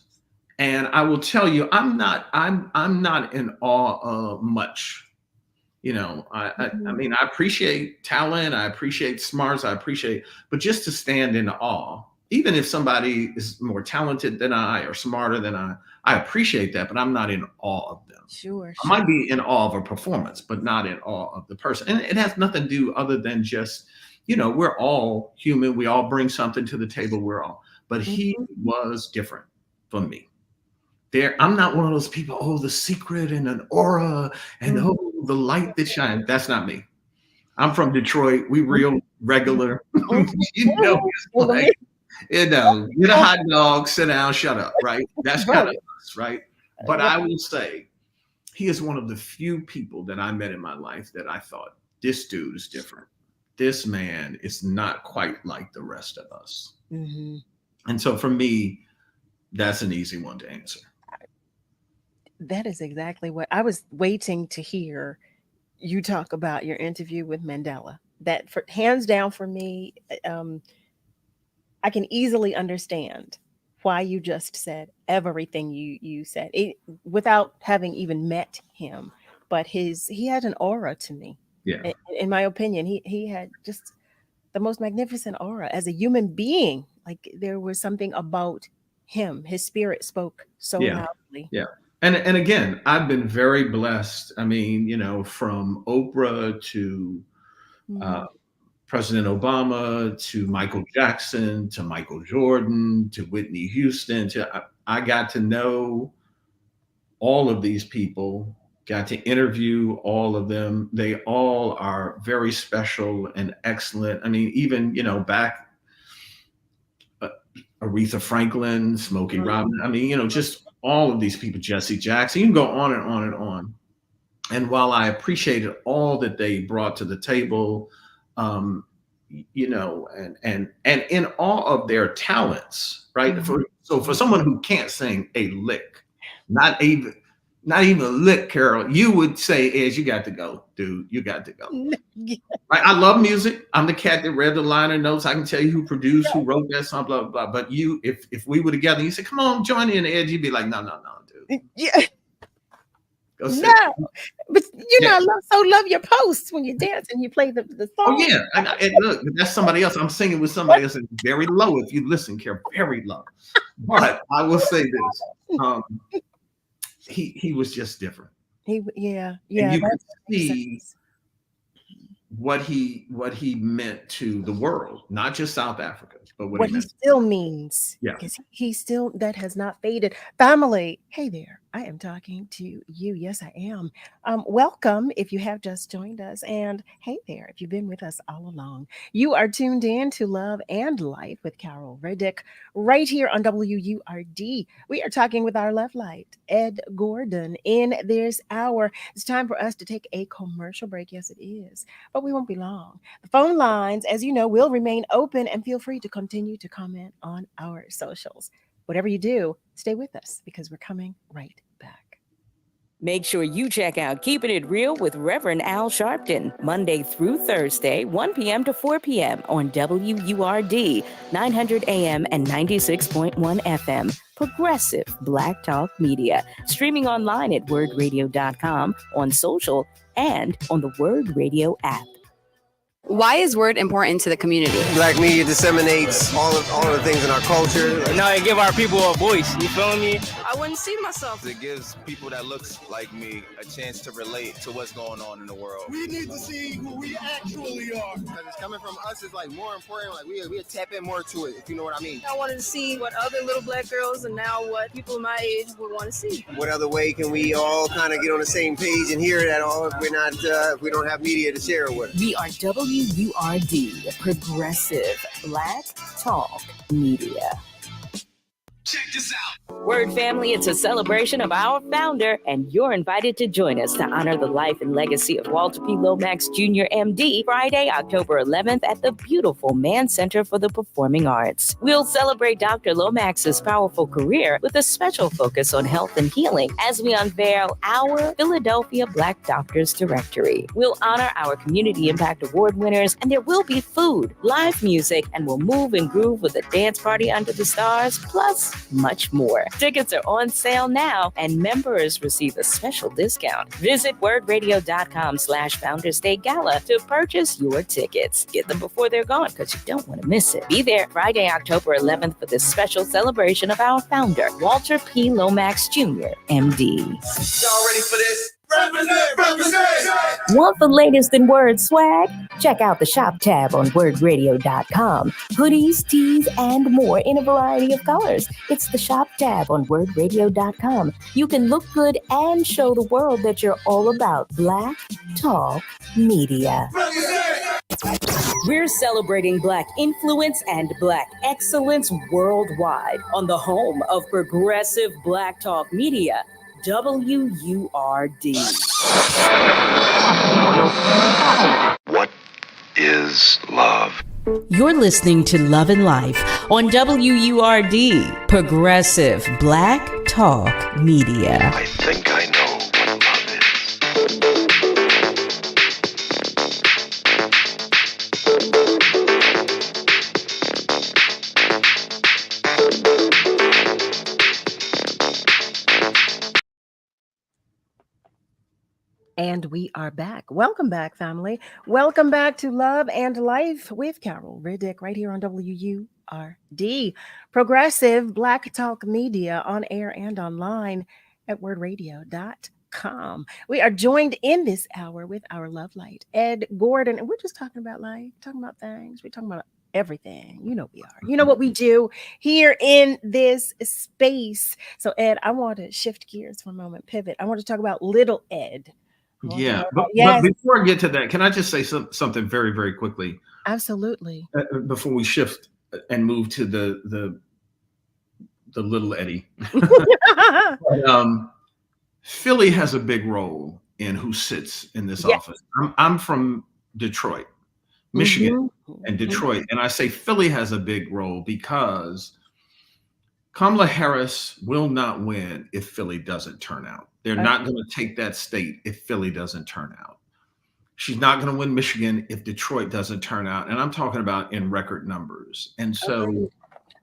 X: and I will tell you, I'm not in awe of much. I mean, I appreciate talent, I appreciate smarts, but just to stand in awe, even if somebody is more talented than I or smarter than I appreciate that, but I'm not in awe of them.
F: Sure.
X: I might be in awe of a performance, but not in awe of the person. And it has nothing to do other than just, we're all human. We all bring something to the table. But he was different from me. I'm not one of those people, the secret and an aura and the light that shines. That's not me. I'm from Detroit. We real regular. Get a hot dog, sit down, shut up, right? That's kind of us, right? But I will say, he is one of the few people that I met in my life that I thought, this dude is different. This man is not quite like the rest of us.
F: Mm-hmm.
X: And so for me, that's an easy one to answer.
F: That is exactly what I was waiting to hear you talk about your interview with Mandela. That hands down for me, I can easily understand why you just said everything you said without having even met him. But he had an aura to me.
X: Yeah.
F: In my opinion, he had just the most magnificent aura as a human being. Like there was something about him. His spirit spoke so loudly.
X: Yeah. And again, I've been very blessed. I mean, from Oprah to President Obama to Michael Jackson to Michael Jordan to Whitney Houston. I got to know all of these people, got to interview all of them. They all are very special and excellent. I mean, even, back Aretha Franklin, Smokey Robinson. I mean, just all of these people, Jesse Jackson, you can go on and on and on. And while I appreciated all that they brought to the table, and in all of their talents, right? So for someone who can't sing a lick, not even a lick, Carol, you would say, Ed, you got to go, dude. You got to go. Right? I love music. I'm the cat that read the liner notes. I can tell you who produced, who wrote that song, blah, blah, blah. But if we were together, you say, come on, join in, Ed, you'd be like, no, dude.
F: Yeah.
X: No,
F: but I love your posts when you dance and you play the song.
X: Oh yeah, and look, that's somebody else. I'm singing with somebody else. It's very low if you listen, Carol, very low. But I will say this: he was just different.
F: And
X: you could see what he meant to the world, not just South Africa, but what he
F: still means.
X: Yeah,
F: because he still, that has not faded. Family, hey there, I am talking to you. Yes, I am. Welcome if you have just joined us, and hey there if you've been with us all along. You are tuned in to Love and Life with Carol Riddick right here on WURD. We are talking with our love light, Ed Gordon, in this hour. It's time for us to take a commercial break. Yes, it is, but we won't be long. The phone lines, as you know, will remain open, and feel free to continue to comment on our socials. Whatever you do, stay with us because we're coming right back.
B: Make sure you check out Keeping It Real with Reverend Al Sharpton, Monday through Thursday, 1 p.m. to 4 p.m. on WURD, 900 AM and 96.1 FM. Progressive Black Talk Media. Streaming online at wordradio.com, on social, and on the Word Radio app.
A: Why is Word important to the community?
D: Black media disseminates all of the things in our culture.
E: Now it give our people a voice, you feel me?
A: I wouldn't see myself.
I: It gives people that looks like me a chance to relate to what's going on in the world.
K: We need to see who we actually are.
D: Because it's coming from us is like more important. Like we tap in more to it, if you know what I mean.
A: I wanted to see what other little Black girls and now what people my age would want to see.
D: What other way can we all kind of get on the same page and hear it at all if we're not, if we don't have media to share it with?
B: We are WURD, Progressive Black Talk Media.
K: Check this out.
B: Word family, it's a celebration of our founder, and you're invited to join us to honor the life and legacy of Walter P. Lomax Jr., MD, Friday, October 11th at the beautiful Mann Center for the Performing Arts. We'll celebrate Dr. Lomax's powerful career with a special focus on health and healing as we unveil our Philadelphia Black Doctors Directory. We'll honor our Community Impact Award winners, and there will be food, live music, and we'll move and groove with a dance party under the stars, plus much more. Tickets are on sale now, and members receive a special discount. Visit wordradio.com/Founders Day Gala to purchase your tickets. Get them before they're gone because you don't want to miss it. Be there Friday, October 11th for this special celebration of our founder, Walter P. Lomax Jr., MD.
D: Y'all ready for this?
B: Want the latest in Word swag? Check out the shop tab on wordradio.com. Hoodies, tees, and more in a variety of colors. It's the shop tab on wordradio.com. You can look good and show the world that you're all about Black Talk Media. We're celebrating Black influence and Black excellence worldwide on the home of progressive Black Talk Media, WURD.
W: What is love?
N: You're listening to Love and Life on WURD, Progressive Black Talk Media.
W: I think I know what love is.
F: And we are back. Welcome back, family. Welcome back to Love and Life with Carol Riddick right here on WURD, Progressive Black Talk Media, on air and online at wordradio.com. We are joined in this hour with our love light, Ed Gordon, and we're just talking about life, talking about things. We're talking about everything. You know we are. You know what we do here in this space. So, Ed, I want to shift gears for a moment, pivot. I want to talk about little Ed.
X: Yeah, but before I get to that, can I just say something very, very quickly?
F: Absolutely.
X: Before we shift and move to the little Eddie. Philly has a big role in who sits in this office. I'm from Detroit, Michigan, and Detroit, and I say Philly has a big role because Kamala Harris will not win if Philly doesn't turn out. They're not going to take that state if Philly doesn't turn out. She's not going to win Michigan if Detroit doesn't turn out. And I'm talking about in record numbers. And so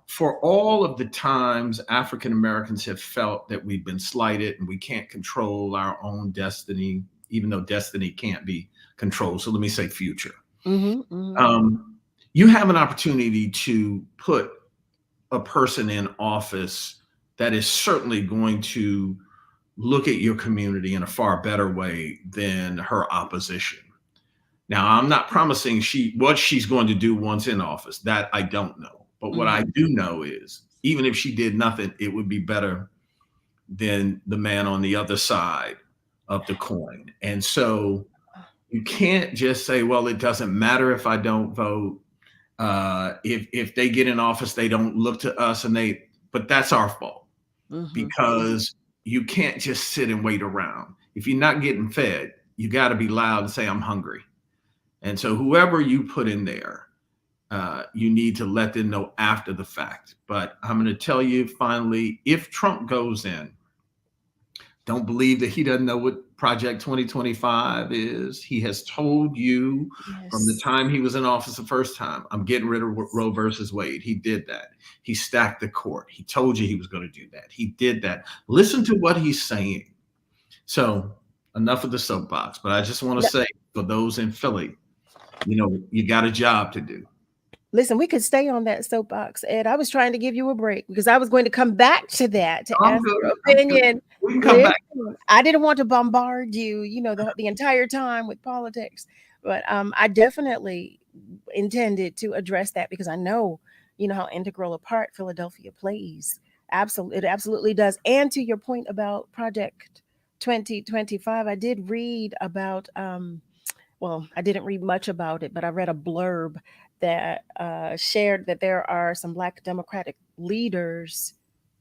X: for all of the times African Americans have felt that we've been slighted and we can't control our own destiny, even though destiny can't be controlled. So let me say future. You have an opportunity to put a person in office that is certainly going to look at your community in a far better way than her opposition. Now, I'm not promising what she's going to do once in office. That I don't know. But what I do know is even if she did nothing, it would be better than the man on the other side of the coin. And so you can't just say, well, it doesn't matter if I don't vote. If they get in office, they don't look to us but that's our fault because you can't just sit and wait around. If you're not getting fed, you got to be loud and say, I'm hungry. And so whoever you put in there, you need to let them know after the fact. But I'm going to tell you finally, if Trump goes in, don't believe that he doesn't know what Project 2025 is. He has told you from the time he was in office the first time, I'm getting rid of Roe versus Wade. He did that. He stacked the court. He told you he was going to do that. He did that. Listen to what he's saying. So enough of the soapbox, but I just want to say for those in Philly, you got a job to do.
F: Listen, we could stay on that soapbox, Ed. I was trying to give you a break because I was going to come back to that to ask your opinion.
X: We can come back.
F: I didn't want to bombard you, the entire time with politics, but I definitely intended to address that because I know, how integral a part Philadelphia plays. It absolutely does. And to your point about Project 2025, I did read about. Well, I didn't read much about it, but I read a blurb that shared that there are some Black Democratic leaders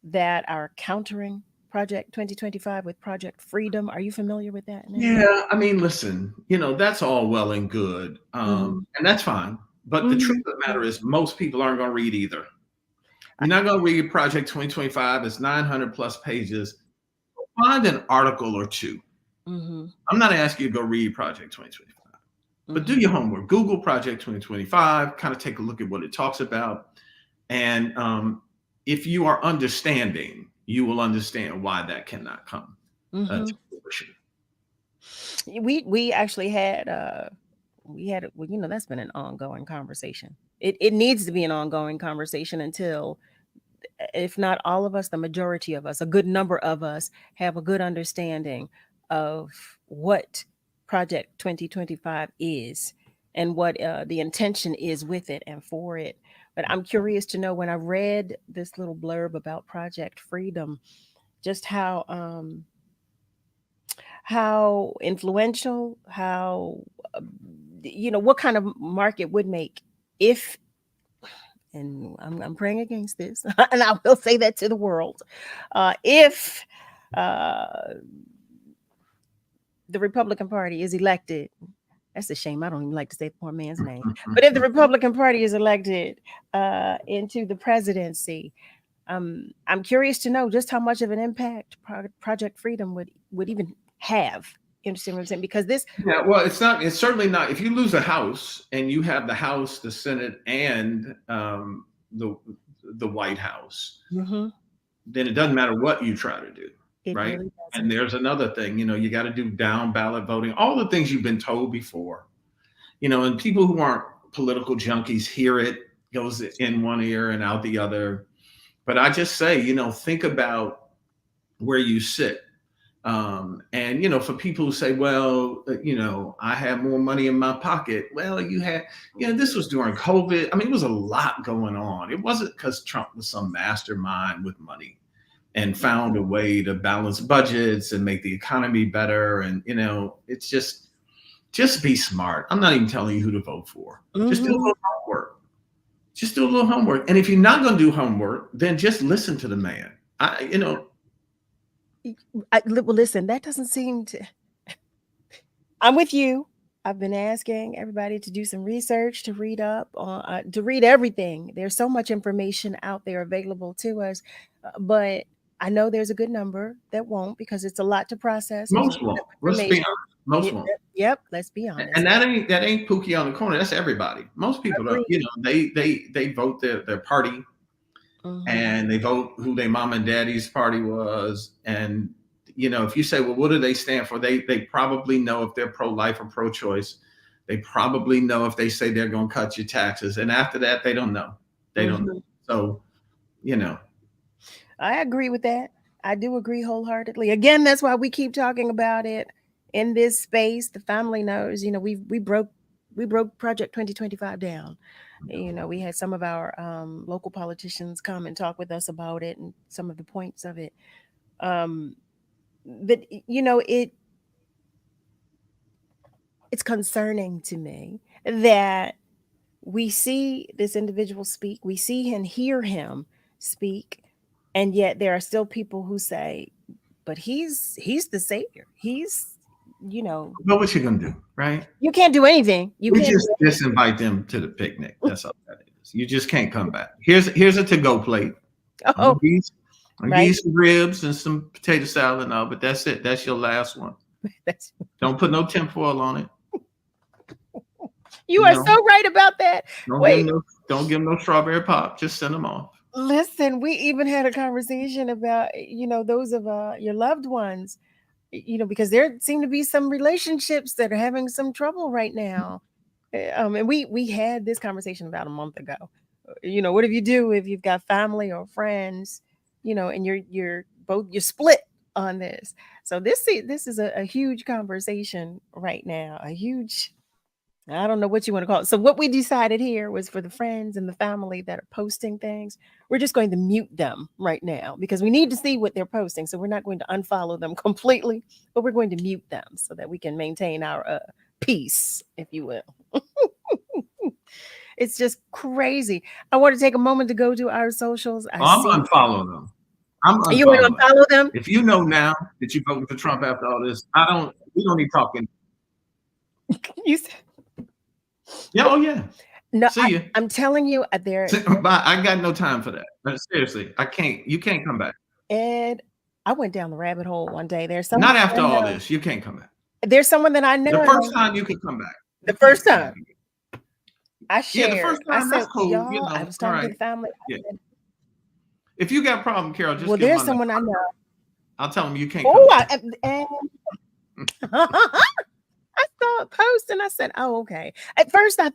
F: that are countering Project 2025 with Project Freedom. Are you familiar with that?
X: Yeah, I mean, listen, that's all well and good, and that's fine. But the truth of the matter is, most people aren't going to read either. You're not going to read Project 2025. It's 900 plus pages. Find an article or two. I'm not asking you to go read Project 2025. But do your homework. Google Project 2025, kind of take a look at what it talks about. And if you are understanding, you will understand why that cannot come to fruition.
F: We actually had that's been an ongoing conversation. It needs to be an ongoing conversation until, if not all of us, the majority of us, a good number of us, have a good understanding of what Project 2025 is and what the intention is with it and for it. But I'm curious to know, when I read this little blurb about Project Freedom, just how influential, what kind of mark it would make if, and I'm praying against this, and I will say that to the world, if the Republican Party is elected. That's a shame. I don't even like to say the poor man's name. But if the Republican Party is elected into the presidency, I'm curious to know just how much of an impact Project Freedom would even have. You understand what I'm saying? Because this.
X: Yeah, well, it's certainly not. If you lose a house and you have the House, the Senate, and the White House, then it doesn't matter what you try to do. Right. Really, and there's another thing, you got to do down ballot voting, all the things you've been told before, and people who aren't political junkies hear it, goes in one ear and out the other. But I just say, think about where you sit. And, for people who say, well, I have more money in my pocket. Well, you had, this was during COVID. I mean, it was a lot going on. It wasn't because Trump was some mastermind with money and found a way to balance budgets and make the economy better. And, it's just be smart. I'm not even telling you who to vote for. Just do a little homework. Just do a little homework. And if you're not going to do homework, then just listen to the man.
F: Well, listen, that doesn't seem to. I'm with you. I've been asking everybody to do some research, to read up on, to read everything. There's so much information out there available to us, but I know there's a good number that won't, because it's a lot to process.
X: Most won't. Let's be honest. Most won't.
F: Yep. Let's be honest.
X: And that ain't Pookie on the corner. That's everybody. Most people are, they vote their party, and they vote who their mom and daddy's party was. And, if you say, well, what do they stand for? They probably know if they're pro-life or pro-choice. They probably know if they say they're going to cut your taxes. And after that, they don't know. They don't know. So,
F: I agree with that. I do agree wholeheartedly. Again, that's why we keep talking about it in this space. The family knows, we broke Project 2025 down. We had some of our local politicians come and talk with us about it and some of the points of it. But it's concerning to me that we see this individual speak, we see and hear him speak, and yet there are still people who say, but he's the savior. He's,
X: But what you gonna do, right?
F: You can't do anything. You can't
X: just invite them to the picnic. That's all that is. You just can't come back. Here's a to-go plate. I'll give you some ribs and some potato salad and all, but that's it. That's your last one. Don't put no tinfoil on it.
F: You are so right about that.
X: Don't give them no strawberry pop. Just send them off.
F: Listen, we even had a conversation about, those of your loved ones, because there seem to be some relationships that are having some trouble right now. And we had this conversation about a month ago. What do you do if you've got family or friends, and you're split on this. So this is a huge conversation right now, a huge, I don't know what you want to call it. So what we decided here was for the friends and the family that are posting things, we're just going to mute them right now because we need to see what they're posting. So we're not going to unfollow them completely, but we're going to mute them so that we can maintain our peace, if you will. It's just crazy. I want to take a moment to go to our socials.
X: I'm unfollowing them.
F: You want to unfollow them?
X: If you know now that you voted for Trump after all this, we don't need talking.
F: You said,
X: yeah, oh yeah.
F: No,
X: see you.
F: I'm telling you, there.
X: I got no time for that. Seriously, I can't. You can't come back.
F: Ed, I went down the rabbit hole one day. There's
X: not after all this. You can't come back.
F: There's someone that I know.
X: The first time you can come back.
F: The first time. I shared.
X: Yeah, the first time, that's cool.
F: Y'all, I was talking to the family.
X: Yeah. If you got a problem, Carol, just give
F: there's someone I know.
X: I'll tell them you can't.
F: I saw a post and I said, "Oh, okay." At first, I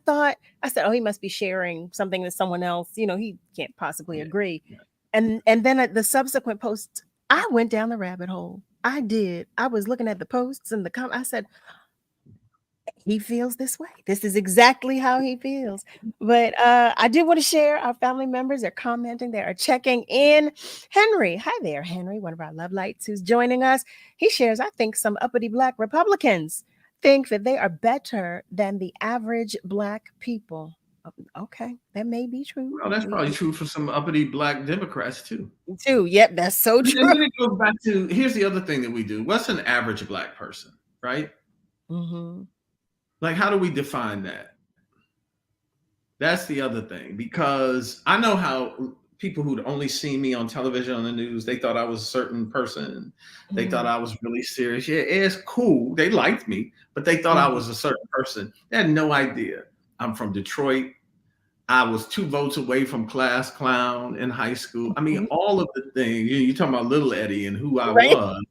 F: said, "Oh, he must be sharing something with someone else. He can't possibly agree."
X: Yeah.
F: And then at the subsequent posts, I went down the rabbit hole. I did. I was looking at the posts and the comments. I said, he feels this way. This is exactly how he feels. But I do want to share our family members. They're commenting. They are checking in. Henry. Hi there, Henry, one of our love lights who's joining us. He shares, I think some uppity Black Republicans think that they are better than the average Black people. Okay, that may be true.
X: Well, that's probably true for some uppity Black Democrats too.
F: Yep, that's so true.
X: And then it goes back to, here's the other thing that we do. What's an average Black person, right?
F: Mm-hmm.
X: Like, how do we define that? That's the other thing, because I know how people who'd only seen me on television, on the news, they thought I was a certain person. They thought I was really serious. Yeah, it's cool. They liked me, but they thought I was a certain person. They had no idea. I'm from Detroit. I was 2 votes away from class clown in high school. I mean, all of the things, you're talking about little Eddie and who I was.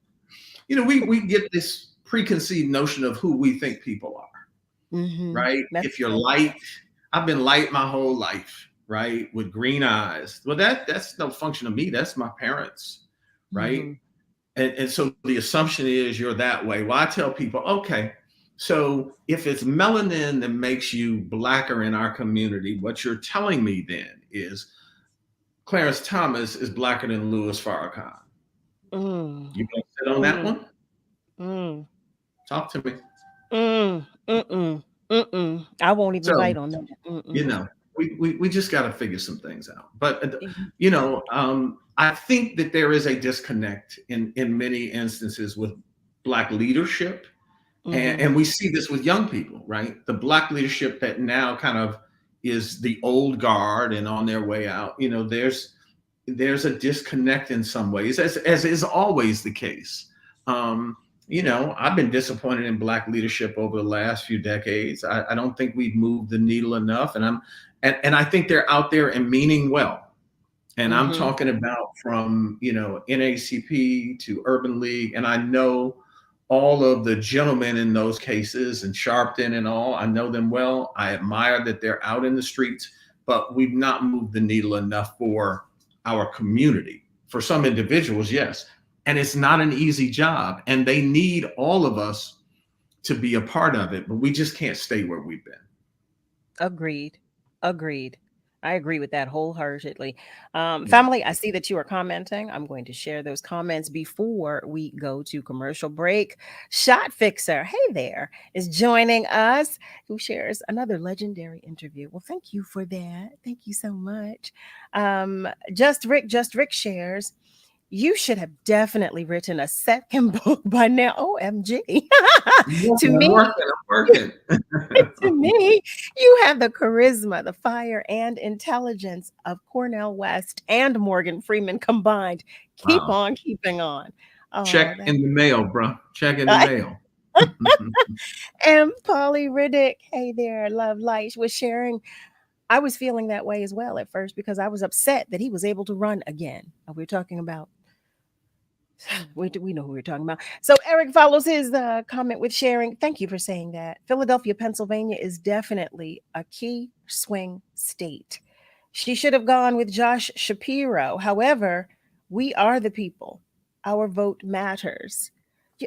X: We get this preconceived notion of who we think people are. Right? If you're light, I've been light my whole life, right? With green eyes. Well, that's no function of me. That's my parents, right? And so the assumption is you're that way. Well, I tell people, okay, so if it's melanin that makes you Blacker in our community, what you're telling me then is Clarence Thomas is Blacker than Louis Farrakhan. You gonna sit on that one? Talk to me.
F: I won't even bite on that.
X: We just got to figure some things out. But I think that there is a disconnect in many instances with Black leadership, and we see this with young people, right? The Black leadership that now kind of is the old guard and on their way out. There's a disconnect in some ways, as is always the case. I've been disappointed in Black leadership over the last few decades. I don't think we've moved the needle enough, and I think they're out there and meaning well. And I'm talking about from NACP to Urban League, and I know all of the gentlemen in those cases and Sharpton and all. I know them well. I admire that they're out in the streets, but we've not moved the needle enough for our community. For some individuals, yes. And it's not an easy job, and they need all of us to be a part of it, but we just can't stay where we've been.
F: Agreed. I agree with that wholeheartedly. Family, I see that you are commenting. I'm going to share those comments before we go to commercial break. Shot Fixer, hey there, is joining us, who shares another legendary interview. Well, thank you for that. Thank you so much. Just Rick shares, you should have definitely written a second book by now. OMG.
X: I'm working.
F: To me, you have the charisma, the fire, and intelligence of Cornel West and Morgan Freeman combined. Keep on keeping on.
X: Check in the mail, bro. Check in the mail.
F: And Polly Riddick, hey there, Love Light, was sharing. I was feeling that way as well at first because I was upset that he was able to run again. We're talking about We know who we're talking about. So Eric follows his comment with sharing. Thank you for saying that. Philadelphia, Pennsylvania is definitely a key swing state. She should have gone with Josh Shapiro. However, we are the people. Our vote matters.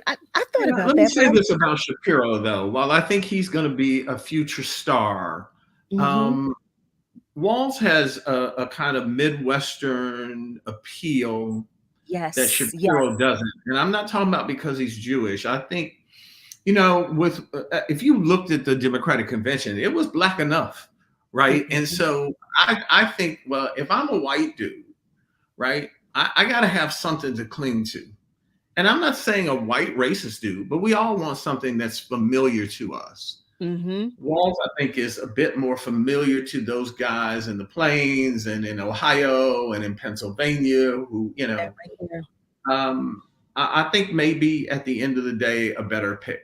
F: I thought about
X: Let
F: that.
X: me say this about Shapiro, though. While I think he's going to be a future star, Walz has a kind of Midwestern appeal that Shapiro doesn't. And I'm not talking about because he's Jewish. I think, with if you looked at the Democratic convention, it was black enough, right? And so I think, well, if I'm a white dude, right, I got to have something to cling to. And I'm not saying a white racist dude, but we all want something that's familiar to us. Walz, I think, is a bit more familiar to those guys in the Plains and in Ohio and in Pennsylvania who, I think maybe at the end of the day, a better pick.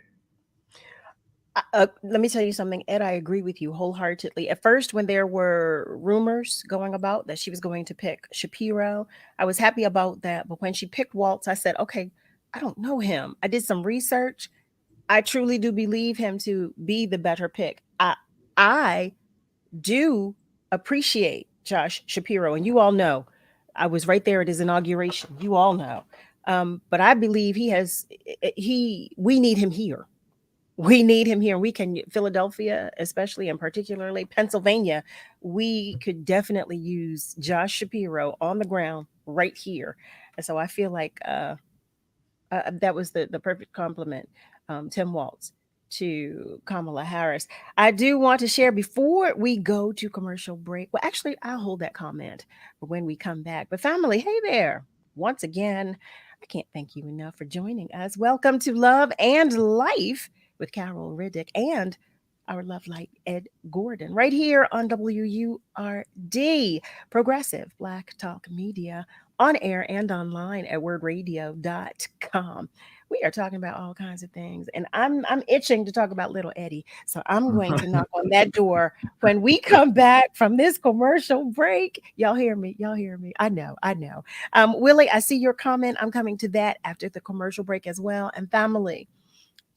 F: Let me tell you something, Ed, I agree with you wholeheartedly. At first, when there were rumors going about that she was going to pick Shapiro, I was happy about that. But when she picked Walz, I said, okay, I don't know him. I did some research. I truly do believe him to be the better pick. I do appreciate Josh Shapiro, and you all know I was right there at his inauguration. You all know. But I believe we need him here. We need him here. We can, Philadelphia, especially and particularly Pennsylvania, we could definitely use Josh Shapiro on the ground right here. And so I feel like that was the perfect compliment, Tim Walz, to Kamala Harris. I do want to share before we go to commercial break. Well, actually, I'll hold that comment for when we come back. But family, hey there. Once again, I can't thank you enough for joining us. Welcome to Love and Life with Carol Riddick and our love light, Ed Gordon, right here on WURD, Progressive Black Talk Media, on air and online at wordradio.com. We are talking about all kinds of things, and I'm itching to talk about little Eddie. So I'm going to knock on that door when we come back from this commercial break. Y'all hear me? Y'all hear me? I know. Willie, I see your comment. I'm coming to that after the commercial break as well. And family,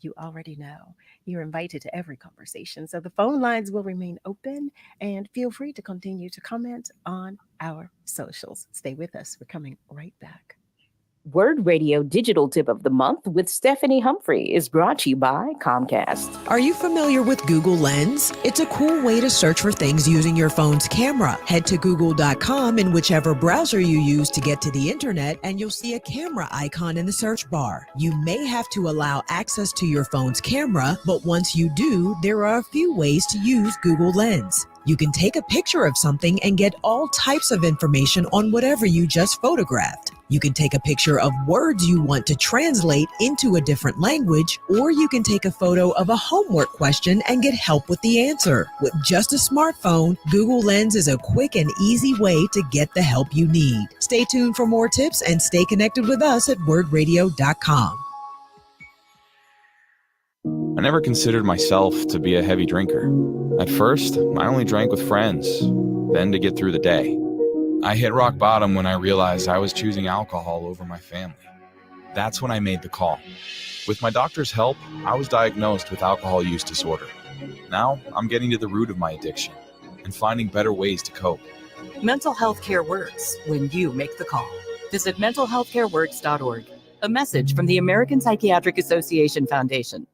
F: you already know you're invited to every conversation. So the phone lines will remain open, and feel free to continue to comment on our socials. Stay with us. We're coming right back.
B: Word Radio Digital Tip of the Month with Stephanie Humphrey is brought to you by Comcast.
C: Are you familiar with Google Lens? It's a cool way to search for things using your phone's camera. Head to google.com in whichever browser you use to get to the internet, and you'll see a camera icon in the search bar. You may have to allow access to your phone's camera, but once you do, there are a few ways to use Google Lens. You can take a picture of something and get all types of information on whatever you just photographed. You can take a picture of words you want to translate into a different language, or you can take a photo of a homework question and get help with the answer. With just a smartphone, Google Lens is a quick and easy way to get the help you need. Stay tuned for more tips and stay connected with us at wordradio.com.
H: I never considered myself to be a heavy drinker. At first, I only drank with friends, then to get through the day. I hit rock bottom when I realized I was choosing alcohol over my family. That's when I made the call. With my doctor's help, I was diagnosed with alcohol use disorder. Now, I'm getting to the root of my addiction and finding better ways to cope.
J: Mental health care works when you make the call. Visit mentalhealthcareworks.org. A message from the American Psychiatric Association Foundation.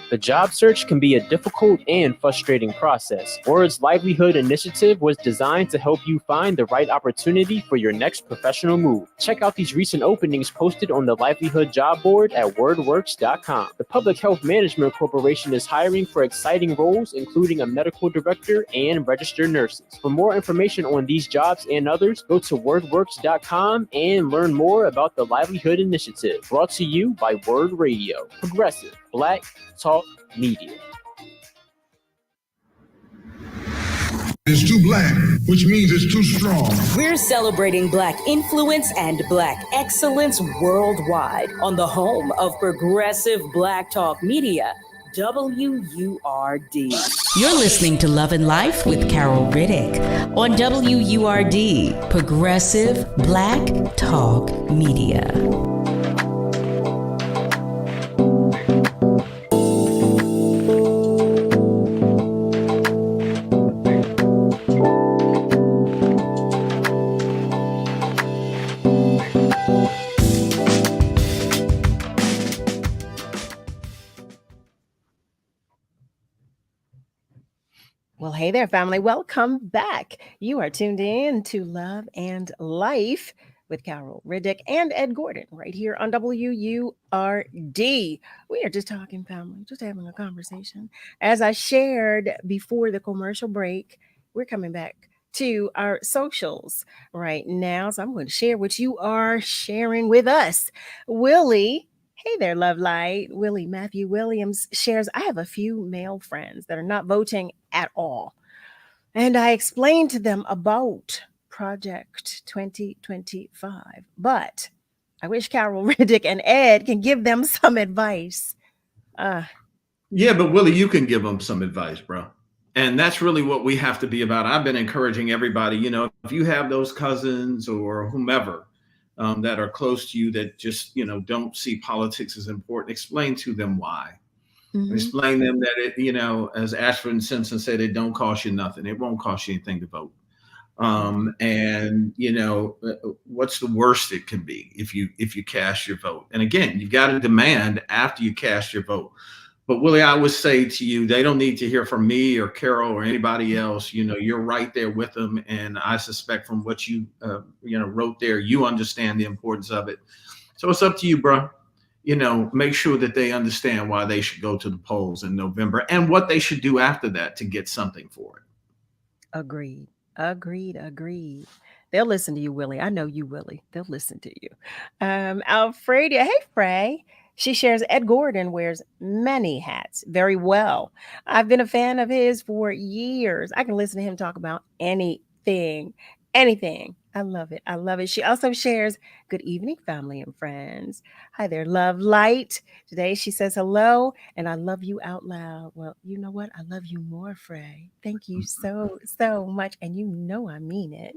E: The job search can be a difficult and frustrating process. Word's Livelihood Initiative was designed to help you find the right opportunity for your next professional move. Check out these recent openings posted on the Livelihood job board at wordworks.com. The Public Health Management Corporation is hiring for exciting roles, including a medical director and registered nurses. For more information on these jobs and others, go to wordworks.com and learn more about the Livelihood Initiative. Brought to you by Word Radio, Progressive Black Talk Media.
K: It's too black, which means it's too strong.
B: We're celebrating Black influence and Black excellence worldwide on the home of Progressive Black Talk Media, WURD.
N: You're listening to Love and Life with Carol Riddick on WURD, Progressive Black Talk Media.
F: Well, hey there, family. Welcome back. You are tuned in to Love and Life with Carol Riddick and Ed Gordon right here on WURD. We are just talking, family, just having a conversation. As I shared before the commercial break, we're coming back to our socials right now. So I'm going to share what you are sharing with us. Willie. Hey there, Love Light. Willie Matthew Williams shares, I have a few male friends that are not voting at all. And I explained to them about Project 2025. But I wish Carol Riddick and Ed can give them some advice.
X: Yeah, but Willie, you can give them some advice, bro. And that's really what we have to be about. I've been encouraging everybody, if you have those cousins or whomever that are close to you that just, don't see politics as important, explain to them why.
F: Mm-hmm.
X: Explain them that it, as Ashford and Simpson said, it don't cost you nothing. It won't cost you anything to vote. And what's the worst it can be if you cast your vote? And again, you've got to demand after you cast your vote. But Willie, I would say to you, they don't need to hear from me or Carol or anybody else. You're right there with them, and I suspect from what you wrote there, you understand the importance of it. So it's up to you, bro. Make sure that they understand why they should go to the polls in November and what they should do after that to get something for it.
F: Agreed. They'll listen to you, Willie. I know you, Willie. They'll listen to you. Alfredia, hey, Frey. She shares Ed Gordon wears many hats very well. I've been a fan of his for years. I can listen to him talk about anything. I love it. She also shares, good evening, family and friends. Hi there, Love Light. Today she says hello and I love you out loud. Well, you know what? I love you more, Frey. Thank you so much. And you know I mean it.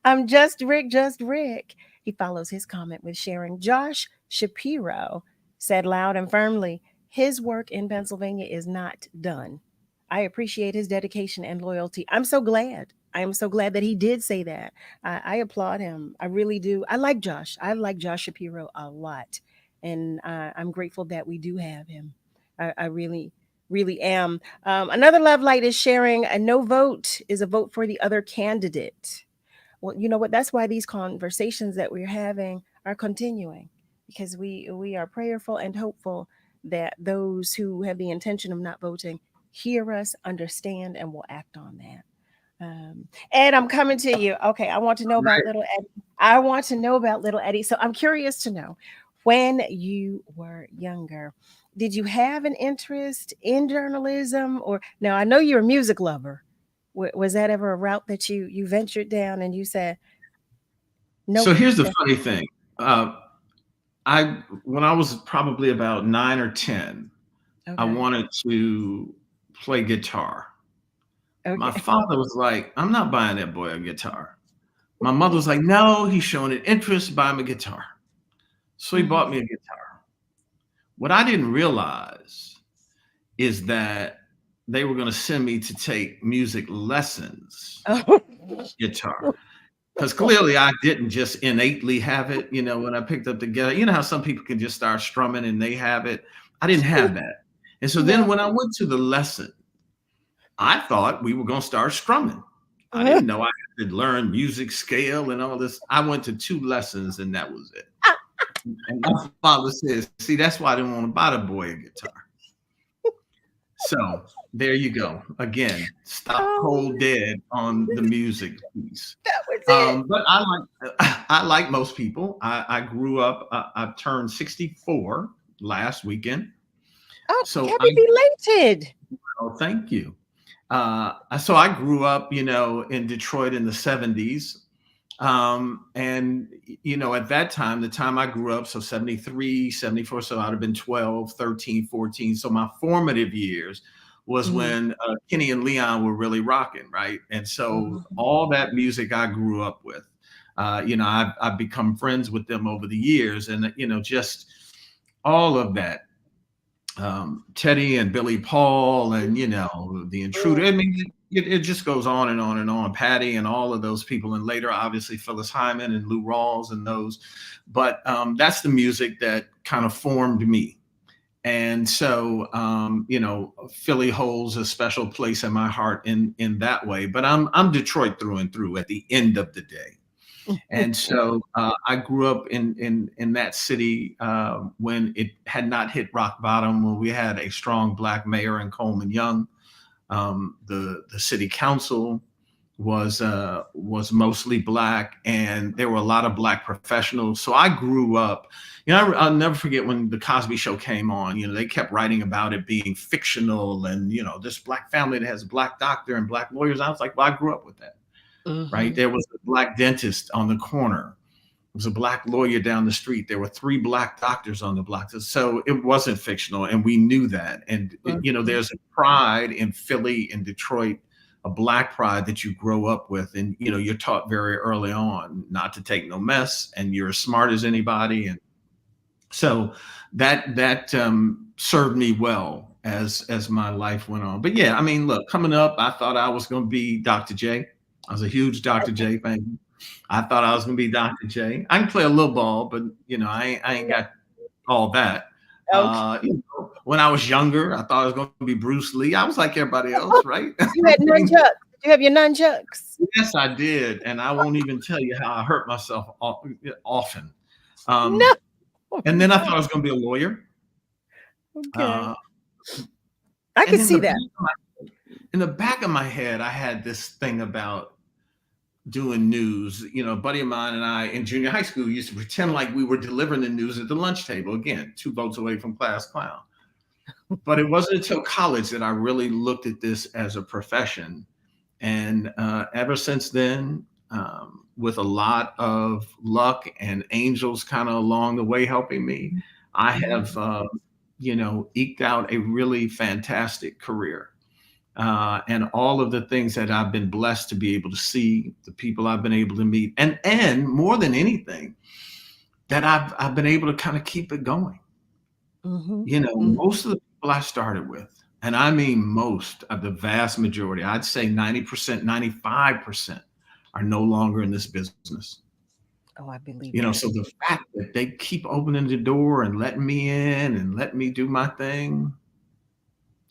F: I'm just Rick. He follows his comment with sharing Josh Shapiro said loud and firmly, his work in Pennsylvania is not done. I appreciate his dedication and loyalty. I am so glad that he did say that. I applaud him. I really do. I like Josh Shapiro a lot. And I'm grateful that we do have him. I really am. Another Love Light is sharing a no vote is a vote for the other candidate. Well, you know what? That's why these conversations that we're having are continuing, because we are prayerful and hopeful that those who have the intention of not voting hear us, understand, and will act on that. Ed, I'm coming to you. Okay, I want to know about little Eddie. So I'm curious to know, when you were younger, did you have an interest in journalism? Or now I know you're a music lover. Was that ever a route that you ventured down and you said, no?
X: So here's the funny thing. When I was probably about 9 or 10, okay, I wanted to play guitar. Okay. My father was like, I'm not buying that boy a guitar. My mother was like, no, he's showing an interest, buy him a guitar. So he bought me a guitar. What I didn't realize is that they were going to send me to take music lessons, guitar. Because clearly I didn't just innately have it. When I picked up the guitar, you know how some people can just start strumming and they have it. I didn't have that. And so then when I went to the lesson, I thought we were going to start strumming. I didn't know I had to learn music scale and all this. I went to 2 lessons and that was it. And my father says, see, that's why I didn't want to buy the boy a guitar. So there you go. Again, stop cold dead on the music piece.
F: That was it.
X: But I like most people. I grew up, I turned 64 last weekend.
F: Oh, so happy belated.
X: Oh, thank you. So I grew up, in Detroit in the 70s. And, at that time, the time I grew up, so 73, 74, so I'd have been 12, 13, 14. So my formative years was when Kenny and Leon were really rocking, right? And so all that music I grew up with, I've become friends with them over the years, and, just all of that. Teddy and Billy Paul and, The Intruder. I mean, it just goes on and on and on. Patty and all of those people. And later, obviously, Phyllis Hyman and Lou Rawls and those. But that's the music that kind of formed me. And so, Philly holds a special place in my heart in that way. But I'm Detroit through and through at the end of the day. And so I grew up in that city when it had not hit rock bottom, when we had a strong Black mayor in Coleman Young. The city council was mostly Black, and there were a lot of Black professionals. So I grew up, I'll never forget when the Cosby Show came on. They kept writing about it being fictional, and this Black family that has a Black doctor and Black lawyers. I was like, well, I grew up with that. Right. There was a Black dentist on the corner. There was a Black lawyer down the street. There were 3 Black doctors on the block. So it wasn't fictional. And we knew that. And, there's a pride in Philly and Detroit, a Black pride that you grow up with. And, you're taught very early on not to take no mess, and you're as smart as anybody. And so that served me well as my life went on. But yeah, I mean, look, coming up, I thought I was going to be Dr. J. I was a huge Dr. J fan. I thought I was going to be Dr. J. I can play a little ball, but I ain't got all that. When I was younger, I thought I was going to be Bruce Lee. I was like everybody else, right?
F: You had nunchucks. Did you have your nunchucks?
X: Yes, I did, and I won't even tell you how I hurt myself often.
F: No.
X: And then I thought I was going to be a lawyer.
F: Okay. I can see that.
X: In the back of my head, I had this thing about doing news. A buddy of mine and I in junior high school used to pretend like we were delivering the news at the lunch table. Again, 2 votes away from class clown. But it wasn't until college that I really looked at this as a profession. And ever since then, with a lot of luck and angels kind of along the way helping me, I have, eked out a really fantastic career. And all of the things that I've been blessed to be able to see, the people I've been able to meet, and more than anything, that I've been able to kind of keep it going. Most of the people I started with, and I mean most of the vast majority, I'd say 90%, 95% are no longer in this business.
F: Oh, I believe
X: So the fact that they keep opening the door and letting me in and letting me do my thing,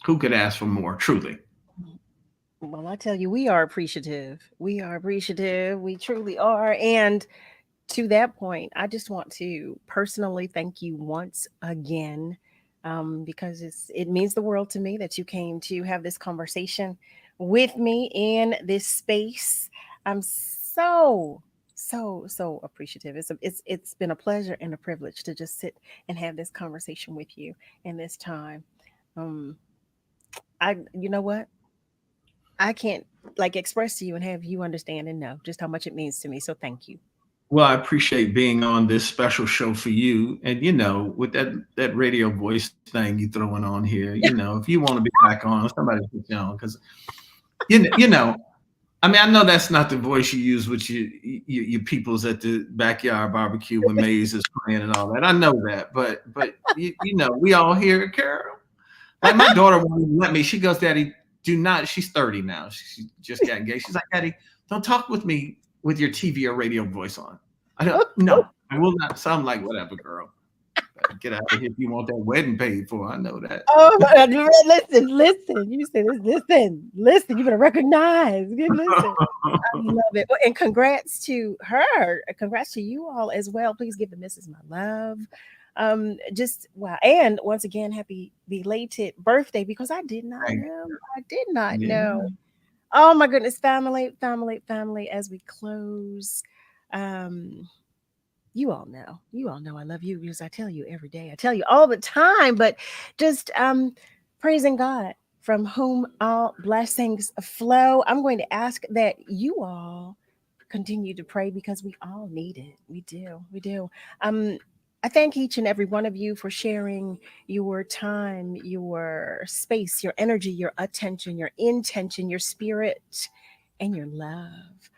X: who could ask for more, truly?
F: Well, I tell you, we are appreciative. We are appreciative. We truly are. And to that point, I just want to personally thank you once again, because it means the world to me that you came to have this conversation with me in this space. I'm so appreciative. It's been a pleasure and a privilege to just sit and have this conversation with you in this time. You know what? I can't express to you and have you understand and know just how much it means to me. So thank you.
X: Well, I appreciate being on this special show for you. And, with that radio voice thing you throwing on here, if you want to be back on, somebody put you on, because, I mean, I know that's not the voice you use with your peoples at the backyard barbecue when Maze is playing and all that. I know that, but we all hear it, Carol. Like my daughter won't even let me. She goes, Daddy, do not. She's 30 now. She just got engaged. She's like, Daddy, don't talk with me with your TV or radio voice on. I don't. No, I will not. So I'm like, whatever, girl. Get out of here if you want that wedding paid for. I know that.
F: Oh my God! Listen. You said listen. You better recognize. Listen. I love it. Well, and congrats to her. Congrats to you all as well. Please give the missus my love. Just wow. And once again, happy belated birthday, because I did not know. I did not know. Oh my goodness, family, as we close. You all know I love you, because I tell you every day, I tell you all the time, but just praising God from whom all blessings flow. I'm going to ask that you all continue to pray because we all need it. We do. We do. I thank each and every one of you for sharing your time, your space, your energy, your attention, your intention, your spirit, and your love.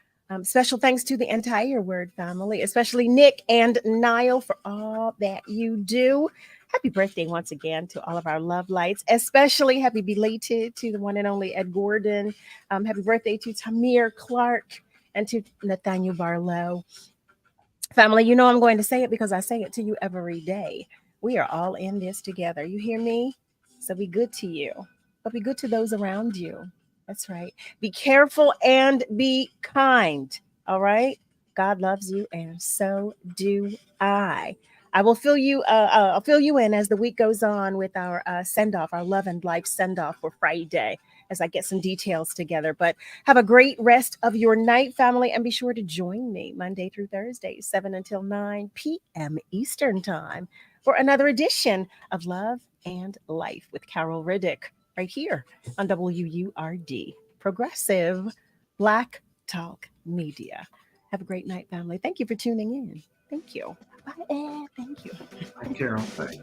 F: Special thanks to the entire Word family, especially Nick and Niall, for all that you do. Happy birthday once again to all of our love lights, especially happy belated to the one and only Ed Gordon. Happy birthday to Tamir Clark and to Nathaniel Barlow. Family, you know I'm going to say it because I say it to you every day. We are all in this together. You hear me? So be good to you, but be good to those around you. That's right. Be careful and be kind. All right? God loves you, and so do I. I will fill you. I'll fill you in as the week goes on with our send off, our love and life send off for Friday, as I get some details together. But have a great rest of your night, family, and be sure to join me Monday through Thursday, 7 until 9 p.m. Eastern Time, for another edition of Love and Life with Carol Riddick, right here on WURD, Progressive Black Talk Media. Have a great night, family. Thank you for tuning in. Thank you. Bye, Ed. Thank you.
X: Carol. Bye.